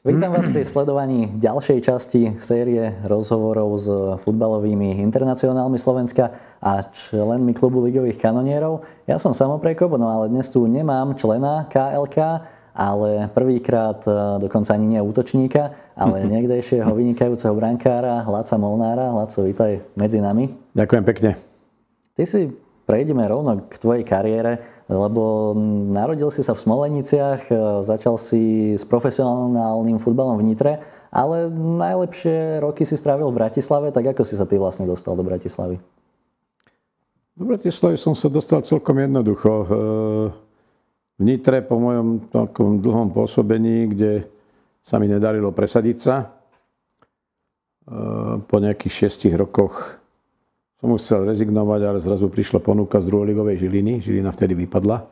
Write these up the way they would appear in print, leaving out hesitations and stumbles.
Vítam vás pri sledovaní ďalšej časti série rozhovorov s futbalovými internacionálmi Slovenska a členmi klubu ligových kanonierov. Ja som Samo Prekop, no ale dnes tu nemám člena KLK, ale prvýkrát dokonca ani nie útočníka, ale niekdejšieho vynikajúceho brankára Laca Molnára. Laco, vítaj medzi nami. Ďakujem pekne. Ty si prejdeme rovno k tvojej kariére, lebo narodil si sa v Smoleniciach, začal si s profesionálnym futbalom v Nitre, ale najlepšie roky si strávil v Bratislave, tak ako si sa ty vlastne dostal do Bratislavy? Do Bratislavy som sa dostal celkom jednoducho. V Nitre po mojom takom dlhom pôsobení, kde sa mi nedarilo presadiť sa, po nejakých 6 rokoch som už chcel rezignovať, ale zrazu prišla ponuka z druholigovej Žiliny. Žilina vtedy vypadla.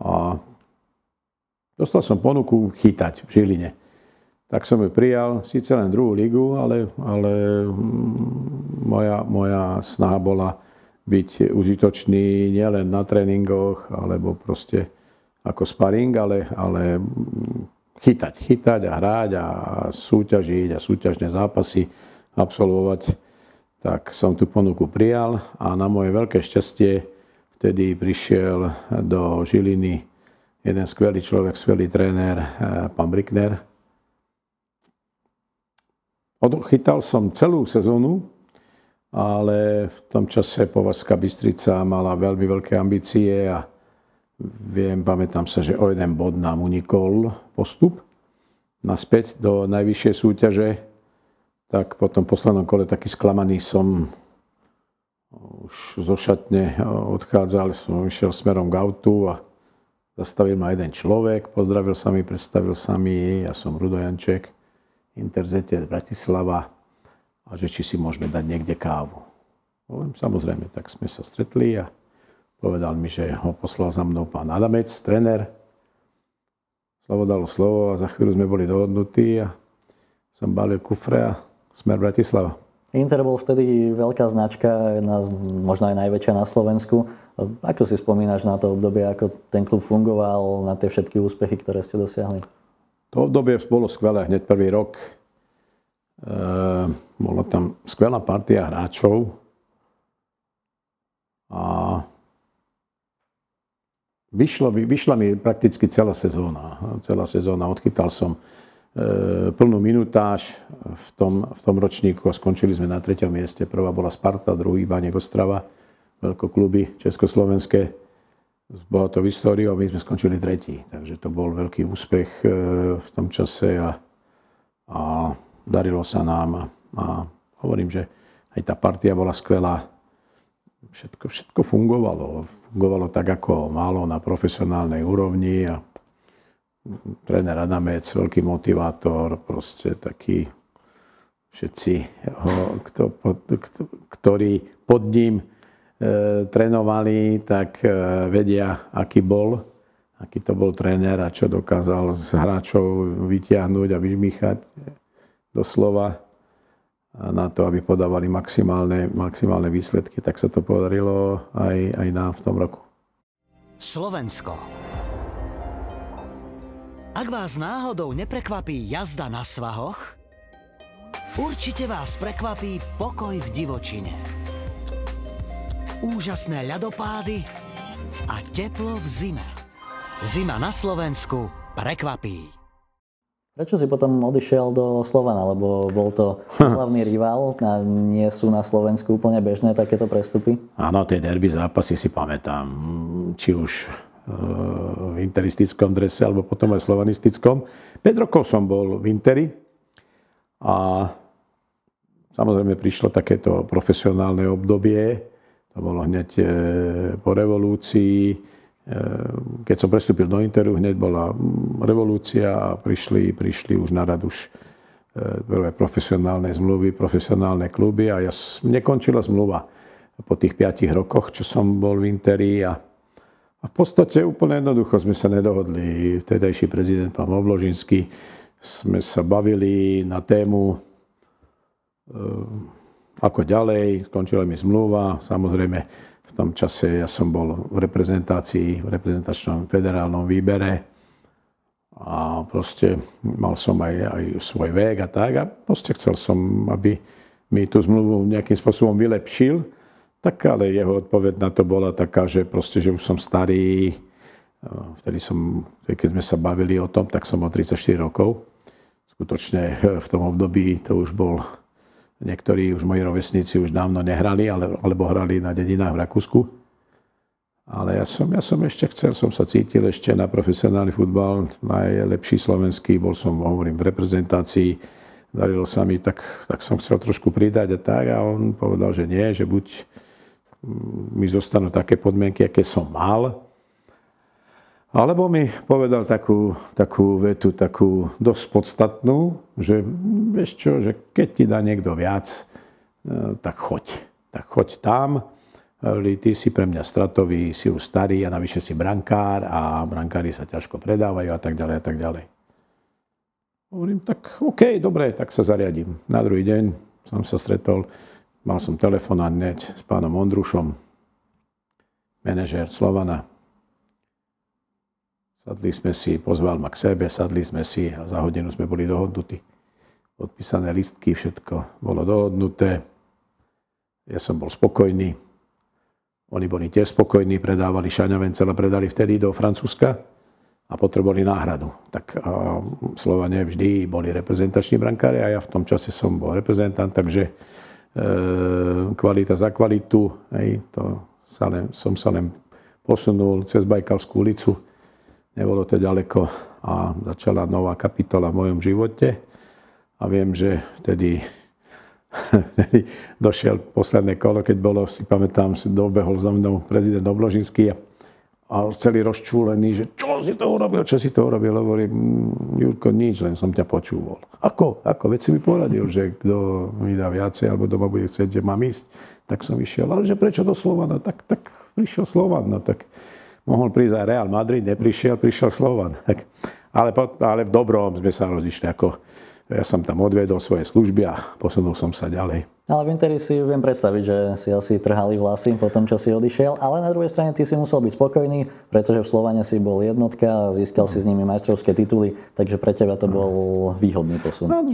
A dostal som ponuku chytať v Žiline. Tak som ju prijal, síce len druhú ligu, ale moja snaha bola byť užitočný nielen na tréningoch, alebo proste ako sparing, ale chytať a hrať a súťažiť a súťažné zápasy absolvovať. Tak som tú ponuku prijal a na moje veľké šťastie vtedy prišiel do Žiliny jeden skvelý človek, skvelý tréner, pán Brickner. Odchytal som celú sezónu, ale v tom čase Považská Bystrica mala veľmi veľké ambície a pamätám sa, že o jeden bod nám unikol postup naspäť do najvyššej súťaže. Tak po tom poslednom kole taký sklamaný som už zo šatne odchádzal, som išiel smerom k autu a zastavil ma jeden človek, pozdravil sa mi, predstavil sa mi, ja som Rudo Janček, Interzete Bratislava a že či si môžeme dať niekde kávu. Samozrejme, tak sme sa stretli a povedal mi, že ho poslal za mnou pán Adamec, tréner. Slovo dalo slovo a za chvíľu sme boli dohodnutí a som balil kufre a smer Bratislava. Inter bol vtedy veľká značka, možno aj najväčšia na Slovensku. Ako si spomínaš na to obdobie, ako ten klub fungoval, na tie všetky úspechy, ktoré ste dosiahli? To obdobie bolo skvelé, hneď prvý rok. Bola tam skvelá partia hráčov a vyšla mi prakticky celá sezóna. Odchytal som plnú minutáž v tom ročníku a skončili sme na 3. mieste. Prvá bola Sparta, druhý Baník Ostrava, veľkokluby československé. Bolo to v histórii a my sme skončili 3. Takže to bol veľký úspech v tom čase a darilo sa nám. A hovorím, že aj tá partia bola skvelá. Všetko fungovalo. Fungovalo tak, ako málo na profesionálnej úrovni a tréner Adamec, veľký motivátor, proste taký všetci, ktorí pod ním trénovali, tak vedia, aký to bol tréner a čo dokázal z hráčov vytiahnuť a vyžmýchať doslova na to, aby podávali maximálne výsledky. Tak sa to podarilo aj nám v tom roku. Slovensko. Ak vás náhodou neprekvapí jazda na svahoch, určite vás prekvapí pokoj v divočine. Úžasné ľadopády a teplo v zime. Zima na Slovensku prekvapí. Prečo si potom odišiel do Slovana? Lebo bol to hlavný rival a nie sú na Slovensku úplne bežné takéto prestupy? Áno, tie derby zápasy si pamätám. Či už v interistickom drese, alebo potom aj slovanistickom. 5 rokov som bol v Interi a samozrejme prišlo takéto profesionálne obdobie. To bolo hneď po revolúcii. Keď som prestúpil do Interu, hneď bola revolúcia a prišli už na rad už prvé profesionálne zmluvy, profesionálne kluby a nekončila zmluva po tých 5 rokoch, čo som bol v Interi a v podstate úplne jednoducho sme sa nedohodli. Vtedajší prezident pán Obložinský, sme sa bavili na tému ako ďalej. Skončila mi zmluva. Samozrejme v tom čase ja som bol v reprezentácii, v reprezentačnom federálnom výbere A proste mal som aj svoj vek a tak. A proste chcel som, aby mi tú zmluvu nejakým spôsobom vylepšil. Tak ale jeho odpoveď na to bola taká, že proste, že už som starý. Keď sme sa bavili o tom, tak som mal 34 rokov. Skutočne v tom období to už bol, niektorí už moji rovesníci už dávno nehrali, alebo hrali na dedinách v Rakúsku. Ale ja som ešte som sa cítil ešte na profesionálny futbal, najlepší slovenský, bol som, hovorím, v reprezentácii, darilo sa mi, tak som chcel trošku pridať a tak, a on povedal, že nie, že buď mi zostanú také podmienky, aké som mal, alebo mi povedal takú vetu, takú dosť podstatnú, že vieš čo, že keď ti dá niekto viac, tak choď tam. Ty si pre mňa stratový, si už starý a navyše si brankár a brankári sa ťažko predávajú a tak ďalej a tak ďalej. Hovorím, tak OK, dobre, tak sa zariadím. Na druhý deň som sa stretol, mal som telefonát hneď s pánom Ondrušom, manažér Slovana. Sadli sme si, pozval ma k sebe, sadli sme si a za hodinu sme boli dohodnutí. Podpísané listky, všetko bolo dohodnuté. Ja som bol spokojný. Oni boli tiež spokojní, predávali Šaňa Vencela, predali vtedy do Francúzska a potrebovali náhradu. Tak Slovane vždy boli reprezentační brankári a ja v tom čase som bol reprezentant, takže kvalita za kvalitu, som sa len posunul cez Bajkalskú ulicu. Nebolo to ďaleko a začala nová kapitola v mojom živote a viem, že vtedy došiel posledné kolo, keď bolo, si pamätám, dobehol za mnou prezident Obložinský a celý rozčúlený, že čo si to urobil? Hovorím, Jurko, nič, len som ťa počúval. Ako? Veď si mi poradil, že kto mi dá viacej, alebo doma bude chcieť, že mám ísť, tak som išiel. Ale že prečo do Slovana? Tak prišiel Slovan, no tak mohol prísť aj Real Madrid, neprišiel, prišiel Slovan. Ale v dobrom sme sa rozišli, ja som tam odviedol svoje služby a posunul som sa ďalej. Ale v Interi si viem predstaviť, že si asi trhali vlasy po tom, čo si odišiel, ale na druhej strane ty si musel byť spokojný, pretože v Slovane si bol jednotka a získal si s nimi majstrovské tituly, takže pre teba to bol výhodný posun. No,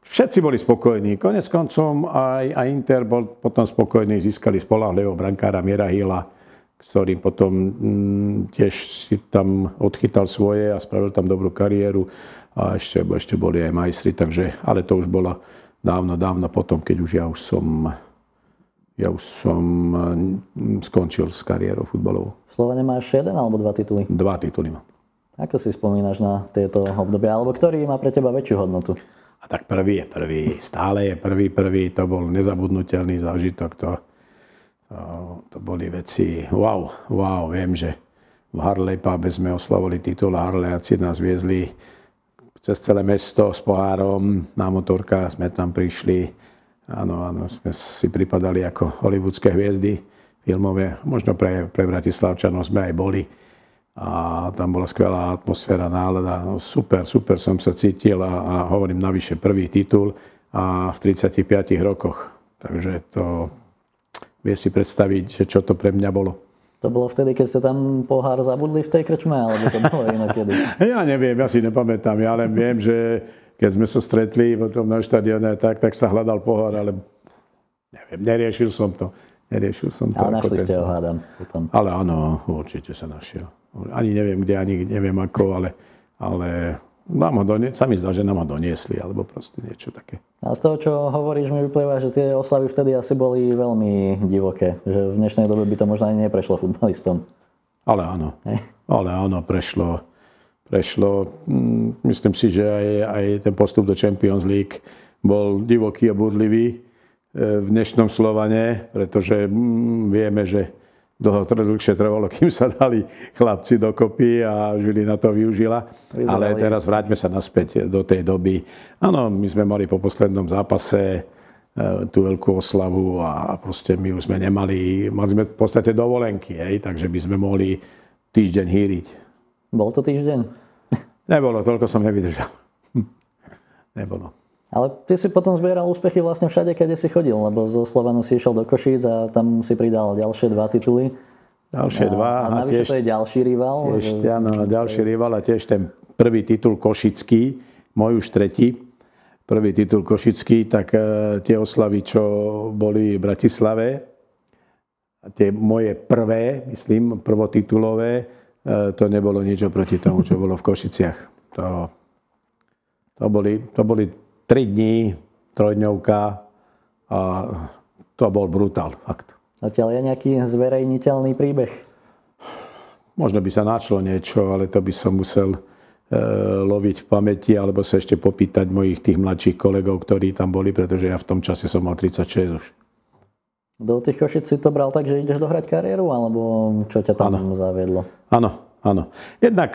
všetci boli spokojní. Konec koncom aj Inter bol potom spokojný, získali spoľahlivého brankára Mira Hilla, s ktorým potom tiež si tam odchytal svoje a spravil tam dobrú kariéru. A ešte boli aj majstri, takže, ale to už bolo dávno potom, keď ja už som skončil s kariérou futbalovou. V Slovane máš jeden alebo dva tituly? 2 tituly mám. Ako si spomínaš na tieto obdobia, alebo ktorý má pre teba väčšiu hodnotu? A tak prvý je prvý, stále je prvý, to bol nezabudnutelný zážitok, to boli veci, wow, viem, že v Harley Pube sme oslavili titul a Harlejáci nás viezli cez celé mesto s pohárom, na motorkách sme tam prišli. Áno, sme si pripadali ako hollywoodske hviezdy filmové. Možno pre Bratislavčanov sme aj boli. A tam bola skvelá atmosféra, nálada. No, super som sa cítil a hovorím navyše prvý titul a v 35 rokoch. Takže to vie si predstaviť, že čo to pre mňa bolo. To bolo vtedy, keď ste tam pohár zabudli v tej krčme, alebo to bolo inokedy? Ja neviem, ja si nepamätám. Ja len viem, že keď sme sa stretli potom na štadióne, tak sa hľadal pohár, ale neviem, neriešil som to. Ale našli ste ho, hádam. Potom. Ale áno, určite sa našiel. Ani neviem kde, ani neviem ako, ale sa mi zdá, že nám ho doniesli, alebo proste niečo také. A z toho, čo hovoríš, mi vyplýva, že tie oslavy vtedy asi boli veľmi divoké. Že v dnešnej dobe by to možno ani neprešlo futbalistom. Ale áno, prešlo. Myslím si, že aj ten postup do Champions League bol divoký a búrlivý v dnešnom Slovane, pretože vieme, že dlhšie trvalo, kým sa dali chlapci dokopy a Žilina to využila. Ale teraz vráťme sa naspäť do tej doby. Áno, my sme mali po poslednom zápase tú veľkú oslavu a proste my už sme mali sme v podstate dovolenky, takže by sme mohli týždeň hýriť. Bol to týždeň? Nebolo, toľko som nevydržal. Nebolo. Ale ty si potom zbieral úspechy vlastne všade, kde si chodil, lebo zo Slovanu si išiel do Košíc a tam si pridal ďalšie 2 tituly. Ďalšie 2. A navyše to je ďalší rival. Ďalší rival a tiež ten prvý titul košický, môj už tretí, prvý titul košický, tak tie oslavy, čo boli v Bratislave, tie moje prvé, myslím, prvotitulové, to nebolo nič oproti tomu, čo bolo v Košiciach. To boli 3 dní, trojdňovka a to bol brutál, fakt. Zatiaľ je nejaký zverejniteľný príbeh? Možno by sa našlo niečo, ale to by som musel loviť v pamäti, alebo sa ešte popýtať mojich tých mladších kolegov, ktorí tam boli, pretože ja v tom čase som mal 36 už. Do tých Košic si to bral tak, že ideš dohrať kariéru, alebo čo ťa tam zaviedlo? Áno. Jednak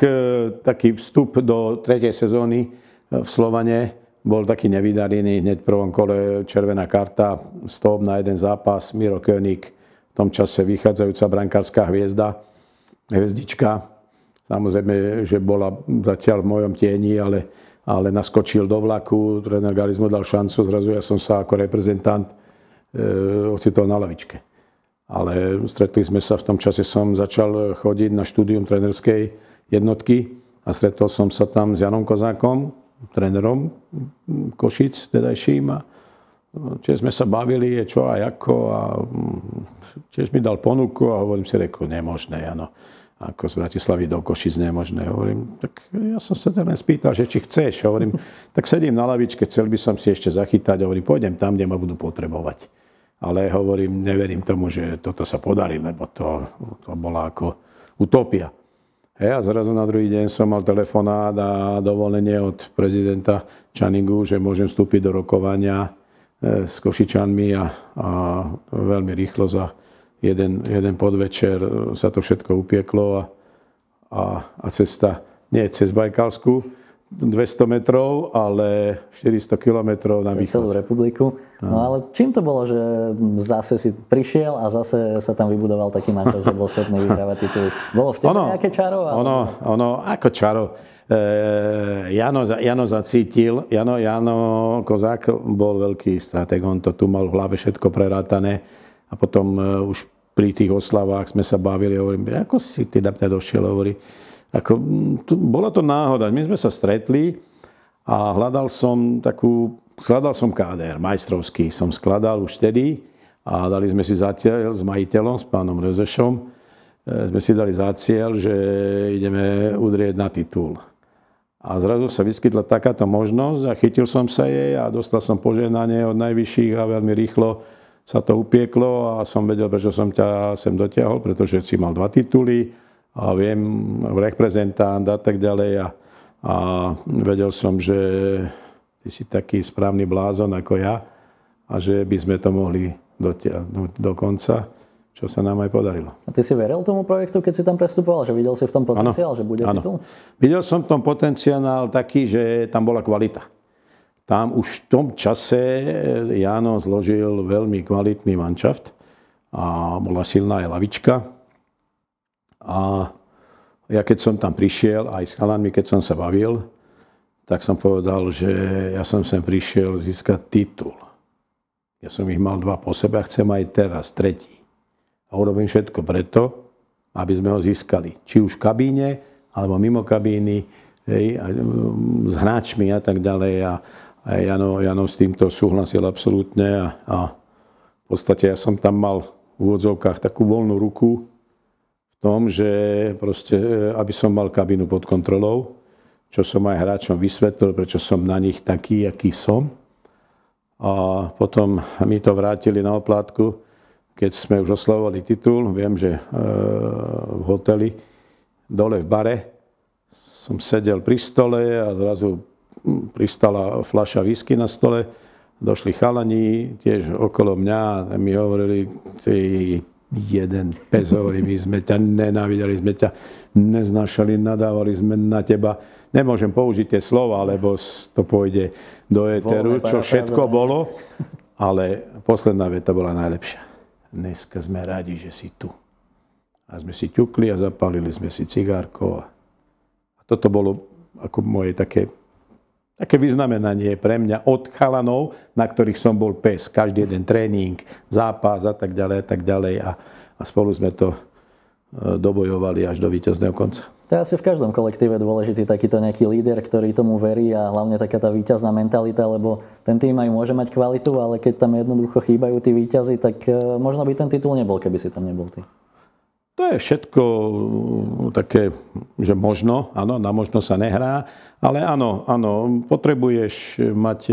taký vstup do 3. sezóny v Slovane bol taký nevydarený. Hneď v prvom kole červená karta, stop na jeden zápas, Miro König, v tom čase vychádzajúca brankárska hviezdička. Samozrejme, že bola zatiaľ v mojom tieni, ale naskočil do vlaku, tréner Galis mu dal šancu, zrazu ja som sa ako reprezentant ocitol na lavičke. Ale stretli sme sa, v tom čase som začal chodiť na štúdium trénerskej jednotky a stretol som sa tam s Janom Kozákom, trénerom Košic tedajším. A tiež sme sa bavili, čo a ako. A tiež mi dal ponuku a hovorím si, nemožné, Jano. Ako z Bratislavy do Košic nemožné. Hovorím, tak ja som sa teda spýtal, že či chceš. Hovorím, tak sedím na lavičke, chcel by som si ešte zachytať. Hovorím, pôjdem tam, kde ma budú potrebovať. Ale hovorím, neverím tomu, že toto sa podarí, lebo to bola ako utopia. A zrazu na druhý deň som mal telefonát a dovolenie od prezidenta Čaningu, že môžem vstúpiť do rokovania s Košičanmi a veľmi rýchlo za jeden podvečer sa to všetko upieklo a cesta nie cez Bajkalsku 200 metrov, ale 400 kilometrov na východ. Cez celú republiku. No ale čím to bolo, že zase si prišiel a zase sa tam vybudoval taký mančas, že bol schopný vyhrávať tituly? Bolo v tebe nejaké čaro? Ono, ako čaro. Jano zacítil. Jano Kozák bol veľký stratég. On to tu mal v hlave všetko prerátané. A potom už pri tých oslavách sme sa bavili. Hovorím, ako si ty na mňa došiel? Hovorí, bola to náhoda. My sme sa stretli a hľadal som káder, majstrovský som skladal už vtedy a dali sme si zatiaľ s majiteľom, s pánom Rozešom, sme si dali za cieľ, že ideme udrieť na titul. A zrazu sa vyskytla takáto možnosť a chytil som sa jej a dostal som požehnanie od najvyšších a veľmi rýchlo sa to upieklo a som vedel, prečo som ťa sem dotiahol, pretože si mal 2 tituly a viem, reprezentant a tak ďalej a vedel som, že ty si taký správny blázon ako ja a že by sme to mohli dotiahnuť do konca, čo sa nám aj podarilo. A ty si veril tomu projektu, keď si tam prestupoval, že videl si v tom potenciál, že bude titul? Videl som v tom potenciál taký, že tam bola kvalita. Tam už v tom čase Jano zložil veľmi kvalitný manšaft a bola silná aj lavička. A ja keď som tam prišiel, aj s chalanmi, keď som sa bavil, tak som povedal, že ja som sem prišiel získať titul. Ja som ich mal 2 po sebe a chcem aj teraz 3. A urobím všetko preto, aby sme ho získali. Či už v kabíne, alebo mimo kabíny, s hráčmi a tak ďalej. A Jano s týmto súhlasil absolútne. A v podstate ja som tam mal v úvodzovkách takú voľnú ruku, v tom, že proste, aby som mal kabínu pod kontrolou, čo som aj hráčom vysvetlil, prečo som na nich taký, aký som. A potom mi to vrátili na oplátku, keď sme už oslavovali titul. Viem, že v hoteli, dole v bare, som sedel pri stole a zrazu pristala fľaša whisky na stole. Došli chalani tiež okolo mňa a mi hovorili, ty jeden pes, hovorí, my sme ťa nenávideli, sme ťa neznášali, nadávali sme na teba. Nemôžem použiť tie slova, lebo to pôjde do éteru, čo všetko bolo. Ale posledná veta bola najlepšia. Dneska sme radi, že si tu. A sme si ťukli a zapálili sme si cigárko. A toto bolo ako moje také vyznamenanie pre mňa od chalanov, na ktorých som bol pes. Každý jeden tréning, zápas a tak ďalej. A spolu sme to dobojovali až do víťazného konca. To je asi v každom kolektíve dôležitý takýto nejaký líder, ktorý tomu verí a hlavne taká tá víťazná mentalita, lebo ten tým aj môže mať kvalitu, ale keď tam jednoducho chýbajú tí víťazi, tak možno by ten titul nebol, keby si tam nebol ty. To je všetko také, že možno, áno, na možno sa nehrá, ale áno, potrebuješ mať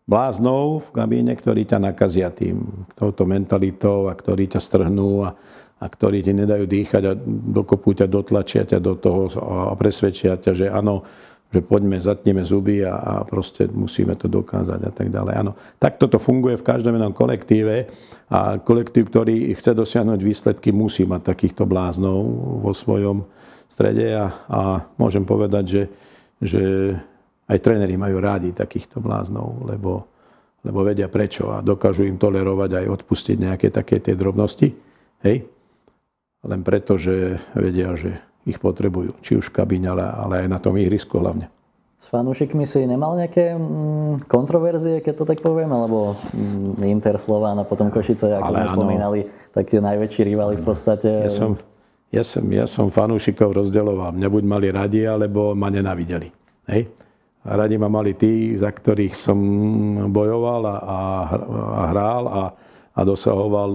bláznov v kabíne, ktorí ťa nakazia touto mentalitou a ktorí ťa strhnú a ktorí ti nedajú dýchať a dokopú ťa, dotlačia ťa do toho a presvedčia ťa, že áno, že poďme, zatneme zuby a proste musíme to dokázať a tak ďalej. Áno, takto to funguje v každom jednom kolektíve a kolektív, ktorý chce dosiahnuť výsledky, musí mať takýchto bláznov vo svojom strede a môžem povedať, že aj tréneri majú rádi takýchto bláznov, lebo vedia prečo a dokážu im tolerovať aj odpustiť nejaké také tie drobnosti. Hej? Len preto, že vedia, že ich potrebujú. Či už v kabíne, ale aj na tom ihrisku hlavne. S fanúšikmi si nemal nejaké kontroverzie, keď to tak poviem? Alebo Inter, Slován a potom Košice, ako sme spomínali, takí najväčší rivali v podstate. Ja som fanúšikov rozdeľoval. Mňa buď mali radi, alebo ma nenávideli. Hej? A radi ma mali tí, za ktorých som bojoval a hral a dosahoval,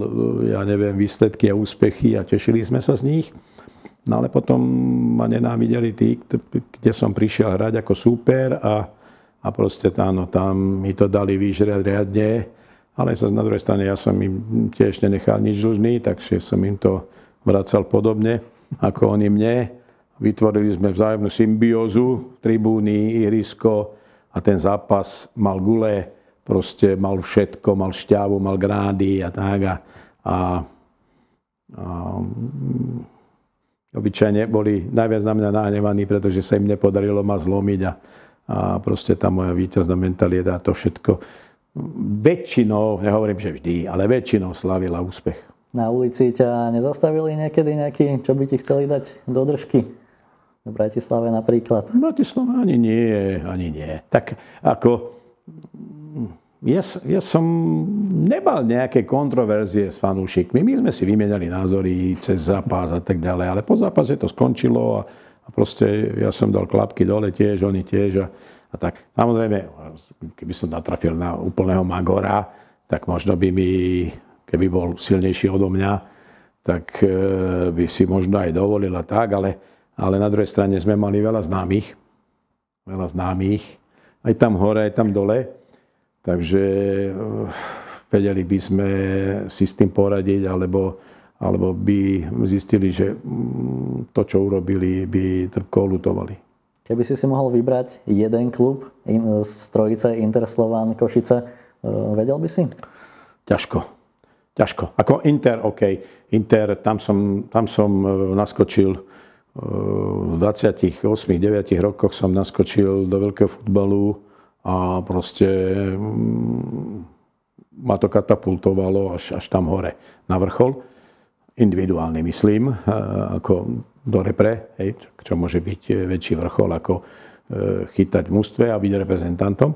ja neviem, výsledky a úspechy a tešili sme sa z nich. No ale potom ma nenávideli tí, kde som prišiel hrať ako súper a proste tam mi to dali vyžrať riadne. Ale sa na druhej strane ja som im tiež nenechal nič dlžný, takže som im to vracal podobne ako oni mne. Vytvorili sme vzájomnú symbiózu, tribúny, ihrisko a ten zápas mal gule, proste mal všetko, mal šťavu, mal grády a tak. Obyčajne boli najviac na mňa nahnevaní, pretože sa im nepodarilo ma zlomiť a proste tá moja víťazná mentalita a to všetko väčšinou, nehovorím, že vždy, ale väčšinou slavila úspech. Na ulici ťa nezastavili niekedy nejaký, čo by ti chceli dať do držky? V Bratislave napríklad? V Bratislave ani nie. Tak ako ja som nebal nejaké kontroverzie s fanúšikmi. My sme si vymenali názory cez zápas a tak ďalej, ale po zápase to skončilo a proste ja som dal klapky dole tiež, oni tiež a tak. Samozrejme, keby som natrafil na úplného magora, tak možno by mi, keby bol silnejší odo mňa, tak by si možno aj dovolil a tak, ale na druhej strane sme mali veľa známych, aj tam hore, aj tam dole. Takže vedeli by sme si s tým poradiť, alebo by zistili, že to, čo urobili, by trpko ľutovali. Keby si mohol vybrať jeden klub z trojice Inter, Slován, Košice, vedel by si? Ťažko. Ako Inter, OK. Inter, tam som naskočil v 28-9 rokoch som naskočil do veľkého futbalu. A proste ma to katapultovalo až tam hore na vrchol. Individuálne myslím, ako do repre, hej, čo môže byť väčší vrchol, ako chytať v mužstve a byť reprezentantom.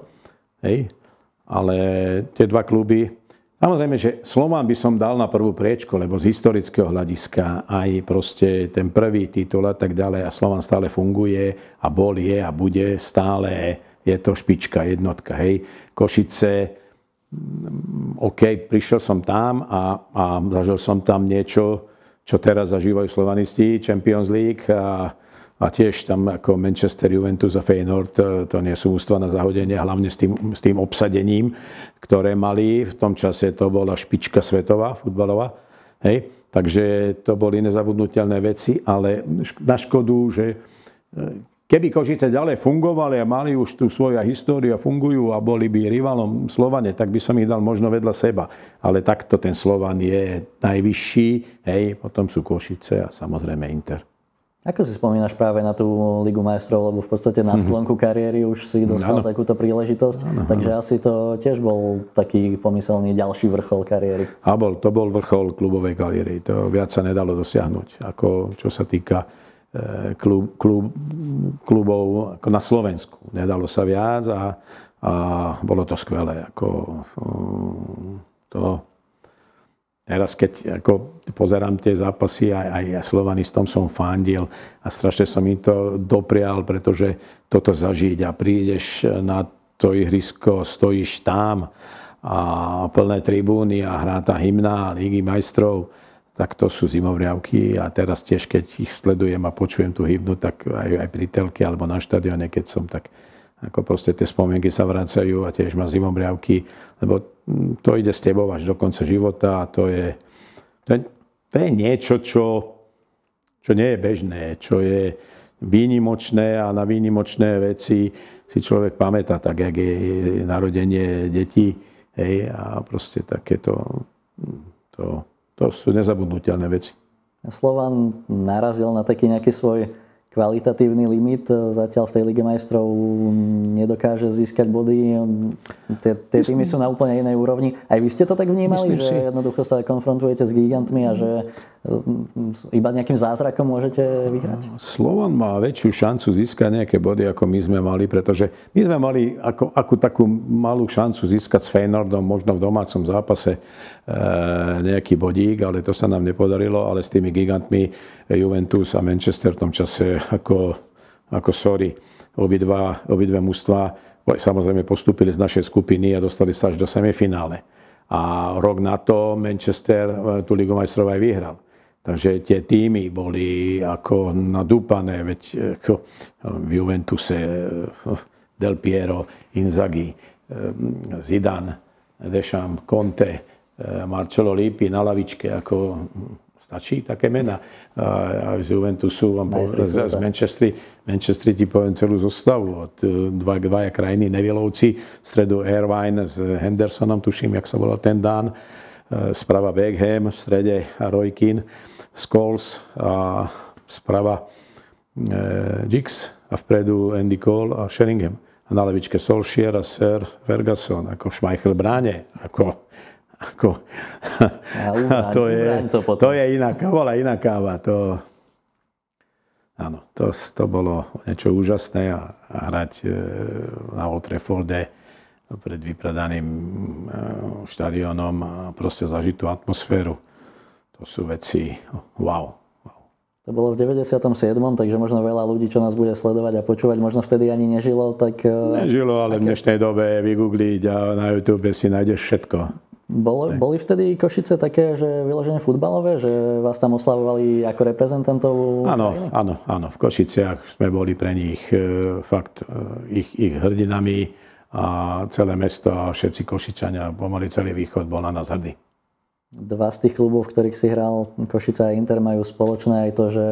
Hej. Ale tie dva kluby, samozrejme, že Slován by som dal na prvú priečku, lebo z historického hľadiska aj proste ten prvý titul a tak ďalej a Slován stále funguje a bol, je a bude stále. Je to špička, jednotka, hej. Košice, OK, prišiel som tam a zažil som tam niečo, čo teraz zažívajú slovanisti, Champions League a tiež tam ako Manchester, Juventus a Feyenoord, to nie sú ústva na zahodenie, hlavne s tým obsadením, ktoré mali. V tom čase to bola špička svetová, futbalová, hej. Takže to boli nezabudnutelné veci, ale na škodu, že keby Košice ďalej fungovali a mali už tú svoju históriu a fungujú a boli by rivalom Slovane, tak by som ich dal možno vedľa seba. Ale takto ten Slovan je najvyšší, hej, potom sú Košice a samozrejme Inter. Ako si spomínaš práve na tú Ligu majstrov, lebo v podstate na sklonku kariéry už si dostal takúto príležitosť, takže asi to tiež bol taký pomyselný ďalší vrchol kariéry. A to bol vrchol klubovej kariéry, to viac sa nedalo dosiahnuť, ako čo sa týka klubov ako na Slovensku. Nedalo sa viac a bolo to skvelé. Teraz, keď ako pozerám tie zápasy, aj Slovanistom som fandil a strašne som im to doprial, pretože toto zažiť a prídeš na to ihrisko, stojíš tam a plné tribúny a hrá tá hymna Ligy majstrov, tak to sú zimovriavky a teraz tiež, keď ich sledujem a počujem tú hymnu, tak aj pri telke alebo na štadióne, keď som, tak ako proste tie spomienky sa vracajú a tiež má zimomriavky, lebo to ide s tebou až do konca života a to je niečo, čo nie je bežné, čo je výnimočné a na výnimočné veci si človek pamätá, tak jak je narodenie detí, hej, a proste takéto, to sú nezabudnutelné veci. Slovan narazil na taký nejaký svoj kvalitatívny limit, zatiaľ v tej Lige majstrov nedokáže získať body. Tie týmy sú na úplne inej úrovni. Aj vy ste to tak vnímali, že jednoducho sa konfrontujete s gigantmi a že iba nejakým zázrakom môžete vyhrať? Slovan má väčšiu šancu získať nejaké body, ako my sme mali, pretože my sme mali akú takú malú šancu získať s Feyenoordom, možno v domácom zápase nejaký bodík, ale to sa nám nepodarilo, ale s tými gigantmi Juventus a Manchester v tom čase ako sorry, obidve mužstvá samozrejme postúpili z našej skupiny a dostali sa až do semifinále. A rok na to Manchester tú Ligu majstrov aj vyhral. Takže tie týmy boli ako nadúpané, veď ako v Juventuse Del Piero, Inzaghi, Zidane, Deschamps, Conte, Marcelo Lippi na lavičke, ako stačí také mená. A z Juventusu, z Manchestri ti poviem celú zostavu. Od dvaja krajiny, Nevillovci, v stredu Irvine s Hendersonom, tuším, jak sa volal ten Dan, sprava Beckham, v strede Roy Keane, Scholes a sprava Giggs a vpredu Andy Cole a Sheringham. A na levičke Solskjaer a Sir Ferguson, ako Schmeichel bráne, to je iná káva. To bolo niečo úžasné a hrať na Old Trafforde pred vypredaným štadiónom a proste zažiť tú atmosféru. To sú veci wow. To bolo v 97., takže možno veľa ľudí, čo nás bude sledovať a počúvať, možno vtedy ani nežilo. Nežilo, ale v dnešnej dobe vygoogliť a na YouTube si nájdeš všetko. Boli vtedy Košice také, že vyložené futbalové, že vás tam oslavovali ako reprezentantov? Áno. V Košiciach sme boli pre nich fakt ich hrdinami a celé mesto a všetci Košičania, pomaly celý východ bol na nás hrdý. Dva z tých klubov, v ktorých si hral, Košice a Inter, majú spoločné aj to, že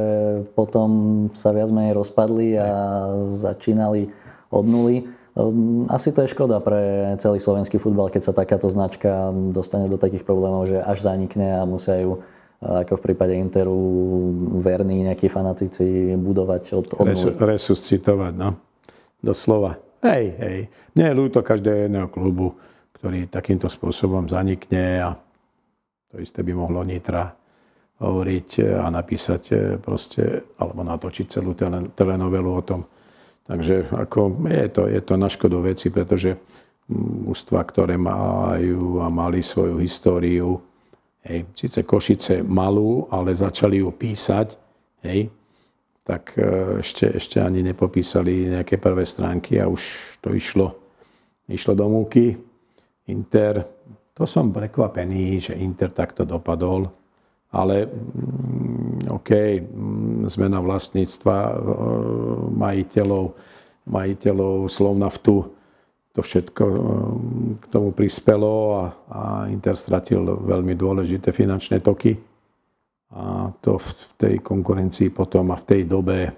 potom sa viac menej rozpadli a začínali od nuly. Asi to je škoda pre celý slovenský futbal, keď sa takáto značka dostane do takých problémov, že až zanikne a musia ju, ako v prípade Interu, verní nejakí fanatici budovať od nuly. Resuscitovať, no. Doslova. Hej. Mne je ľúto každého jedného klubu, ktorý takýmto spôsobom zanikne a to isté by mohlo Nitra hovoriť a napísať proste, alebo natočiť celú telenovelu o tom. Takže ako je to na škodu veci, pretože mužstvá, ktoré majú a mali svoju históriu, síce Košice malú, ale začali ju písať, tak ešte ani nepopísali nejaké prvé stránky a už to išlo do múky. Inter, to som prekvapený, že Inter takto dopadol, ale zmena vlastníctva majiteľov Slovnaftu, to všetko k tomu prispelo a Inter stratil veľmi dôležité finančné toky. A to v tej konkurencii potom a v tej dobe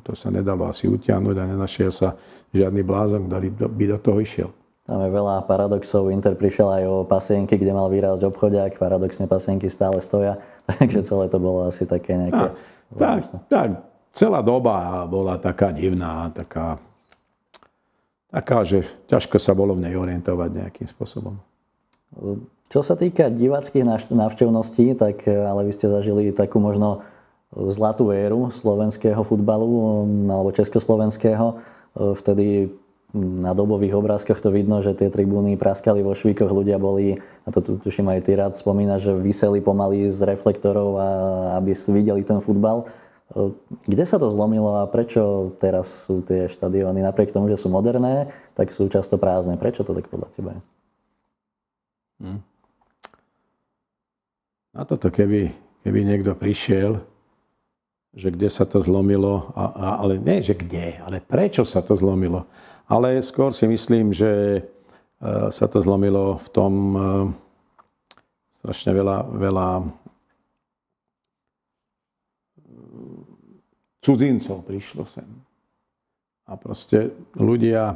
to sa nedalo asi utiahnuť a nenašiel sa žiadny blázon, ktorý by do toho išiel. Tam je veľa paradoxov. Inter prišiel aj o pasienky, kde mal vyrásť obchodiak. Paradoxne pasienky stále stoja. Takže celé to bolo asi také nejaké... Tak, celá doba bola taká divná, taká, že ťažko sa bolo v nej orientovať nejakým spôsobom. Čo sa týka diváckych návštevností, tak ale vy ste zažili takú možno zlatú éru slovenského futbalu alebo československého. Vtedy na dobových obrázkoch to vidno, že tie tribúny praskali vo švíkoch, ľudia boli, a to tuším aj ty rád spomínaš, že viseli pomaly z reflektorov, aby videli ten futbal. Kde sa to zlomilo a prečo teraz sú tie štadióny, napriek tomu, že sú moderné, tak sú často prázdne? Prečo to tak podľa teba je? Na toto, keby niekto prišiel, že kde sa to zlomilo, ale nie, že kde, ale prečo sa to zlomilo. Ale skôr si myslím, že sa to zlomilo v tom strašne veľa cudzincov prišlo sem. A proste ľudia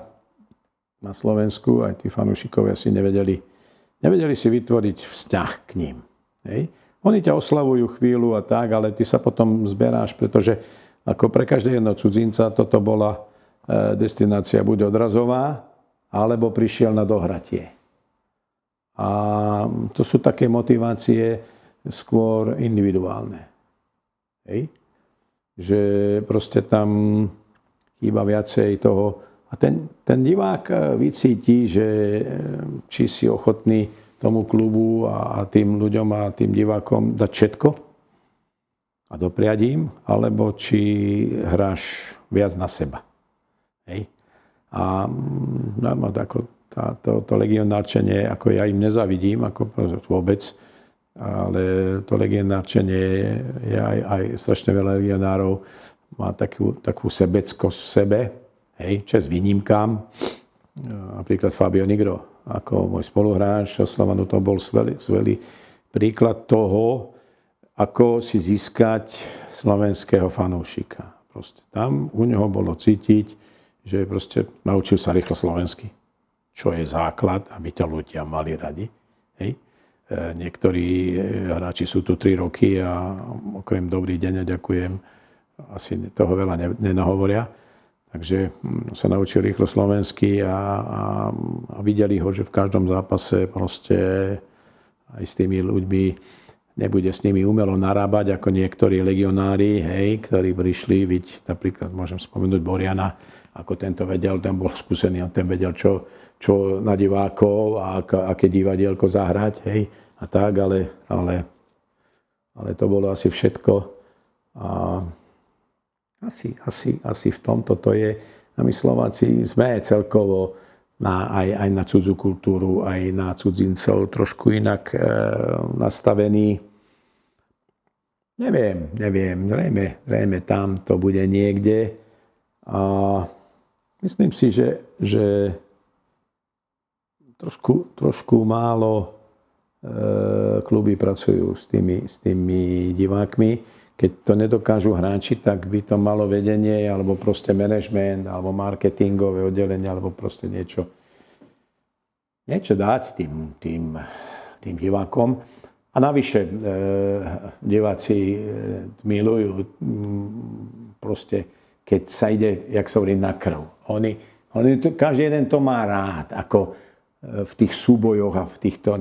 na Slovensku, aj tí fanúšikovia si nevedeli si vytvoriť vzťah k ním. Hej? Oni ťa oslavujú chvíľu a tak, ale ty sa potom zberáš, pretože ako pre každého jedného cudzinca toto bola destinácia buď odrazová, alebo prišiel na dohratie. A to sú také motivácie skôr individuálne. Hej? Že proste tam chýba viacej toho. A ten divák vycíti, že či si ochotný tomu klubu a tým ľuďom a tým divákom dať všetko a dopriať im, alebo či hráš viac na seba. Hej. A ako to legionárčenie, ako ja im nezavidím, ako vôbec, ale to legionárčenie je aj strašne veľa legionárov, má takú sebeckosť v sebe, hej, čas výnimkám. Napríklad Fabio Nigro, ako môj spoluhráč Slovanu, to bol skvelý príklad toho, ako si získať slovenského fanúšika. Proste tam u neho bolo cítiť, že proste naučil sa rýchlo slovensky, čo je základ, aby ťa ľudia mali radi. Hej. Niektorí hráči sú tu 3 roky a okrem dobrý deň a ďakujem, asi toho veľa nenahovoria. Takže sa naučil rýchlo slovensky a videli ho, že v každom zápase proste aj s tými ľuďmi nebude s nimi umelo narábať ako niektorí legionári, hej, ktorí prišli, napríklad môžem spomenúť Boriana, ako tento vedel, ten bol skúsený, on ten vedel, čo na divákov a aké divadielko zahrať, hej, a tak, ale to bolo asi všetko. A asi v tomto to je. A my Slováci sme celkovo aj na cudzú kultúru, aj na cudzincov trošku inak nastavení. Neviem, zrejme tam to bude niekde. A myslím si, že trošku málo kluby pracujú s tými divákmi. Keď to nedokážu hráči, tak by to malo vedenie, alebo proste manažment, alebo marketingové oddelenie, alebo proste niečo dať tým divákom. A navyše diváci milujú proste, keď sa ide, jak sa hovorí, na krv. Každý jeden to má rád, ako v tých súbojoch a v týchto,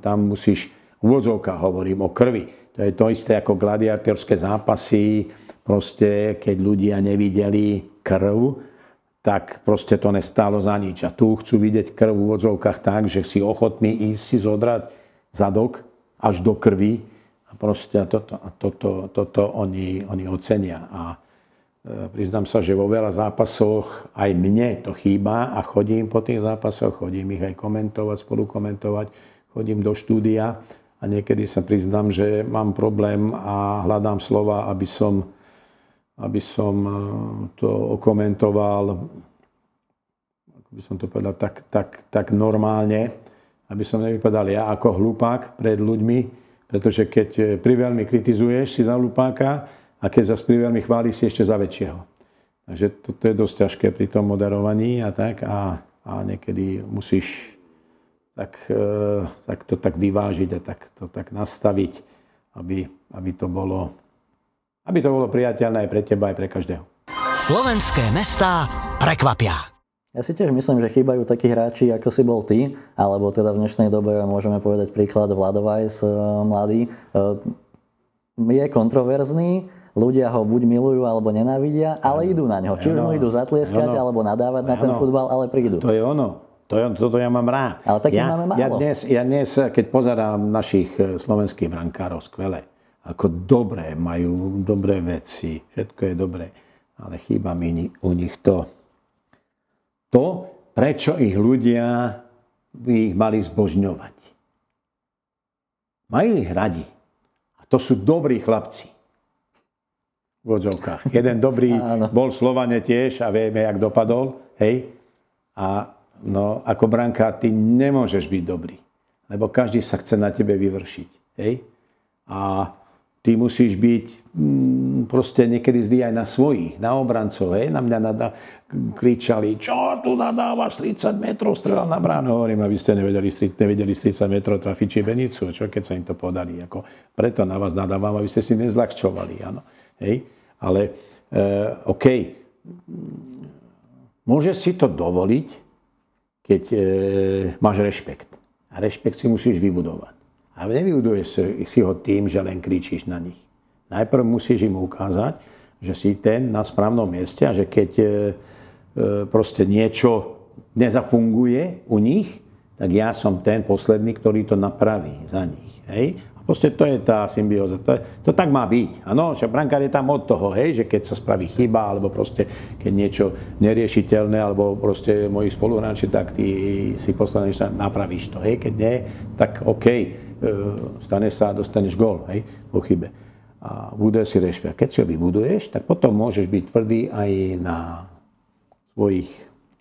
tam musíš, v úvodzovkách hovorím o krvi. To je to isté ako gladiátorské zápasy, proste keď ľudia nevideli krv, tak proste to nestálo za nič. A tu chcú vidieť krv v úvodzovkách tak, že si ochotný ísť si zodrať zadok až do krvi. A proste toto oni ocenia. A priznám sa, že vo veľa zápasoch aj mne to chýba a chodím po tých zápasoch, chodím ich aj komentovať, spolukomentovať, chodím do štúdia. A niekedy sa priznám, že mám problém a hľadám slova, aby som to okomentoval, ako by som to povedal, tak normálne, aby som nevypadal ja ako hlupák pred ľuďmi, pretože keď priveľmi kritizuješ, si za hlupáka a keď zase priveľmi chváliš, si ešte za väčšieho. Takže toto je dosť ťažké pri tom moderovaní a niekedy musíš tak to tak vyvážiť a tak nastaviť, aby to bolo priateľné aj pre teba, aj pre každého. Slovenské mestá prekvapia. Ja si tiež myslím, že chýbajú takí hráči, ako si bol ty, alebo teda v dnešnej dobe môžeme povedať príklad Vlado Weiss, mladý. Je kontroverzný, ľudia ho buď milujú, alebo nenávidia, ale idú na ňo. Či už mu idú zatlieskať, alebo nadávať na ten futbal, ale prídu. To je ono. Toto ja mám rád. Ale takých máme málo. Ja dnes, keď pozerám našich slovenských brankárov, skvelé. Ako dobré, majú dobré veci, všetko je dobré. Ale chýba mi u nich to, prečo ich ľudia by ich mali zbožňovať. Majú ich radi. A to sú dobrí chlapci. V odzovkách. Jeden dobrý bol v Slovane tiež a vieme, jak dopadol. Hej. A no, ako brankár ty nemôžeš byť dobrý. Lebo každý sa chce na tebe vyvršiť. Hej. A ty musíš byť proste niekedy zlý aj na svojich, na obrancov. Hej. Na mňa kričali, čo tu nadávaš 30 metrov, strelal na bránu. Hovorím, aby ste nevedeli z 30 metrov trafiť šibenicu. Čo keď sa im to podarí? Preto na vás nadávam, aby ste si nezľahčovali. Áno. Hej. Ale OK. Môžeš si to dovoliť, keď máš rešpekt. A rešpekt si musíš vybudovať. A nevybuduješ si ho tým, že len kričíš na nich. Najprv musíš im ukázať, že si ten na správnom mieste a že keď proste niečo nezafunguje u nich, tak ja som ten posledný, ktorý to napraví za nich. Hej? A proste to je tá symbióza. To tak má byť. Áno, že brankár je tam od toho, hej, že keď sa spraví chyba, alebo proste keď niečo neriešiteľné, alebo proste moji spoluhráči, tak ty si poslanec, napravíš to. Hej. Keď nie, tak OK, stane sa, dostaneš gól, hej, po chybe. A buduješ si rešpekt. Keď si ho vybuduješ, tak potom môžeš byť tvrdý aj na svojich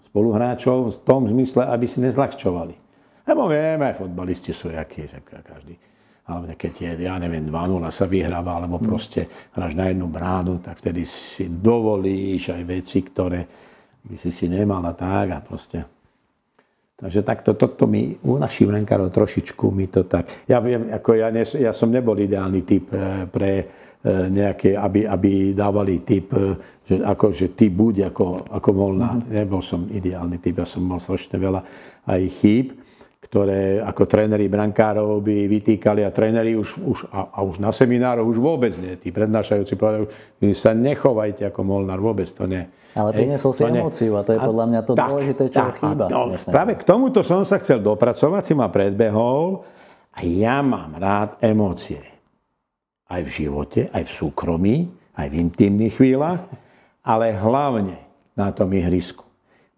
spoluhráčov v tom zmysle, aby si nezľahčovali. Lebo vieme, fotbalisti sú jakí, každý. Ale keď je, ja neviem, 2-0 sa vyhráva, alebo proste hráš na jednu bránu, tak vtedy si dovolíš aj veci, ktoré by si nemal a tak a proste. Takže takto, toto mi u našich brankárov trošičku mi to tak. Ja viem, ako ja som nebol ideálny typ pre nejaké, aby dávali typ, že akože ty buď ako Molnár. Nebol som ideálny typ, ja som mal strašne veľa aj chýb, ktoré ako tréneri brankárov by vytýkali a tréneri už na seminároch už vôbec nie. Tí prednášajúci povedali, vy sa nechovajte ako Molnár, vôbec to nie. Ale priniesol si emóciu a to je podľa mňa to dôležité, čo chýba. Práve k tomuto som sa chcel dopracovať, si ma predbehol a ja mám rád emócie. Aj v živote, aj v súkromí, aj v intimných chvíľach, ale hlavne na tom ihrisku.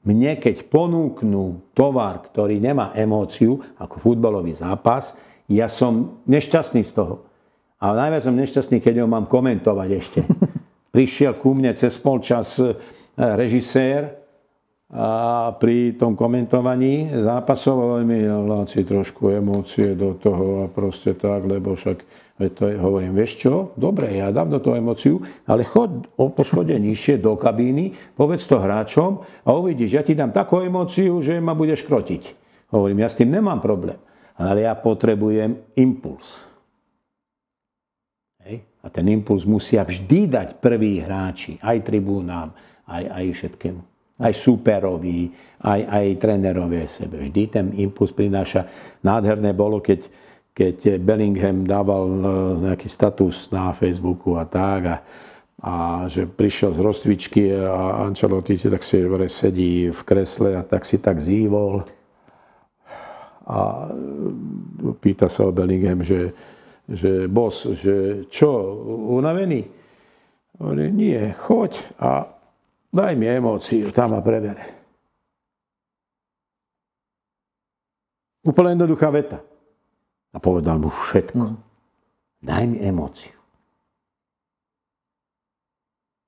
Mne, keď ponúknú tovar, ktorý nemá emóciu, ako futbalový zápas, ja som nešťastný z toho. A najviac som nešťastný, keď ho mám komentovať ešte. Prišiel ku mne cez polčas režisér a pri tom komentovaní zápasov hovorí mi, Láci, trošku emócie do toho a proste tak, lebo však to je, hovorím, vieš čo, dobre, ja dám do toho emóciu, ale chod po schode nižšie do kabíny, povedz to hráčom a uvidíš, ja ti dám takú emóciu, že ma budeš krotiť. Hovorím, ja s tým nemám problém, ale ja potrebujem impuls. Hej? A ten impuls musia vždy dať prví hráči, aj tribúnám, aj všetkému. Aj súperovi, aj trénerovi sebe. Vždy ten impuls prináša. Nádherné bolo, keď Bellingham dával nejaký status na Facebooku a tak a že prišiel z rozcvičky a Ancelotti tak si sedí v kresle a tak si tak zývol a pýta sa o Bellingham, že boss, že čo, unavený? Hovorí, nie, choď a daj mi emóciu, tam ma prevere. Úplne jednoduchá veta. A povedal mu všetko. Daj mi emóciu.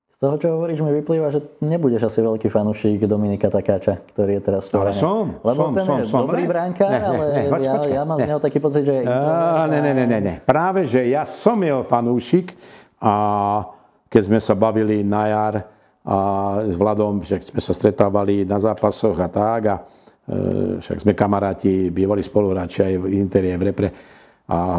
Z toho, čo hovoríš, mi vyplýva, že nebudeš asi veľký fanúšik Dominika Takáča, ktorý je teraz... Ale som. Lebo ten je dobrý brankár, ale ja mám z neho taký pocit, že... Ne. Práve, že ja som jeho fanúšik a keď sme sa bavili na jar a s Vladom, že sme sa stretávali na zápasoch a tak a však sme kamaráti, bývali spoluhráči aj v Interi, aj v Repre a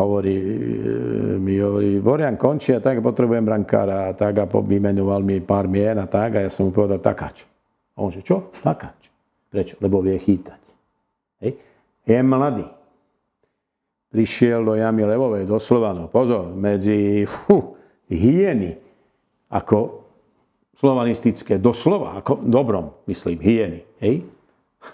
mi hovorí, Borian končí a tak potrebujem brankára a tak a vymenoval mi pár mien a tak a ja som mu povedal Takáč. A on že čo? Takáč. Prečo? Lebo vie chýtať. Hej. Je mladý. Prišiel do jamy levovej, doslova, no pozor, medzi hyeny. ako slovanistické, doslova, ako dobrom, myslím, hyeny. Hej?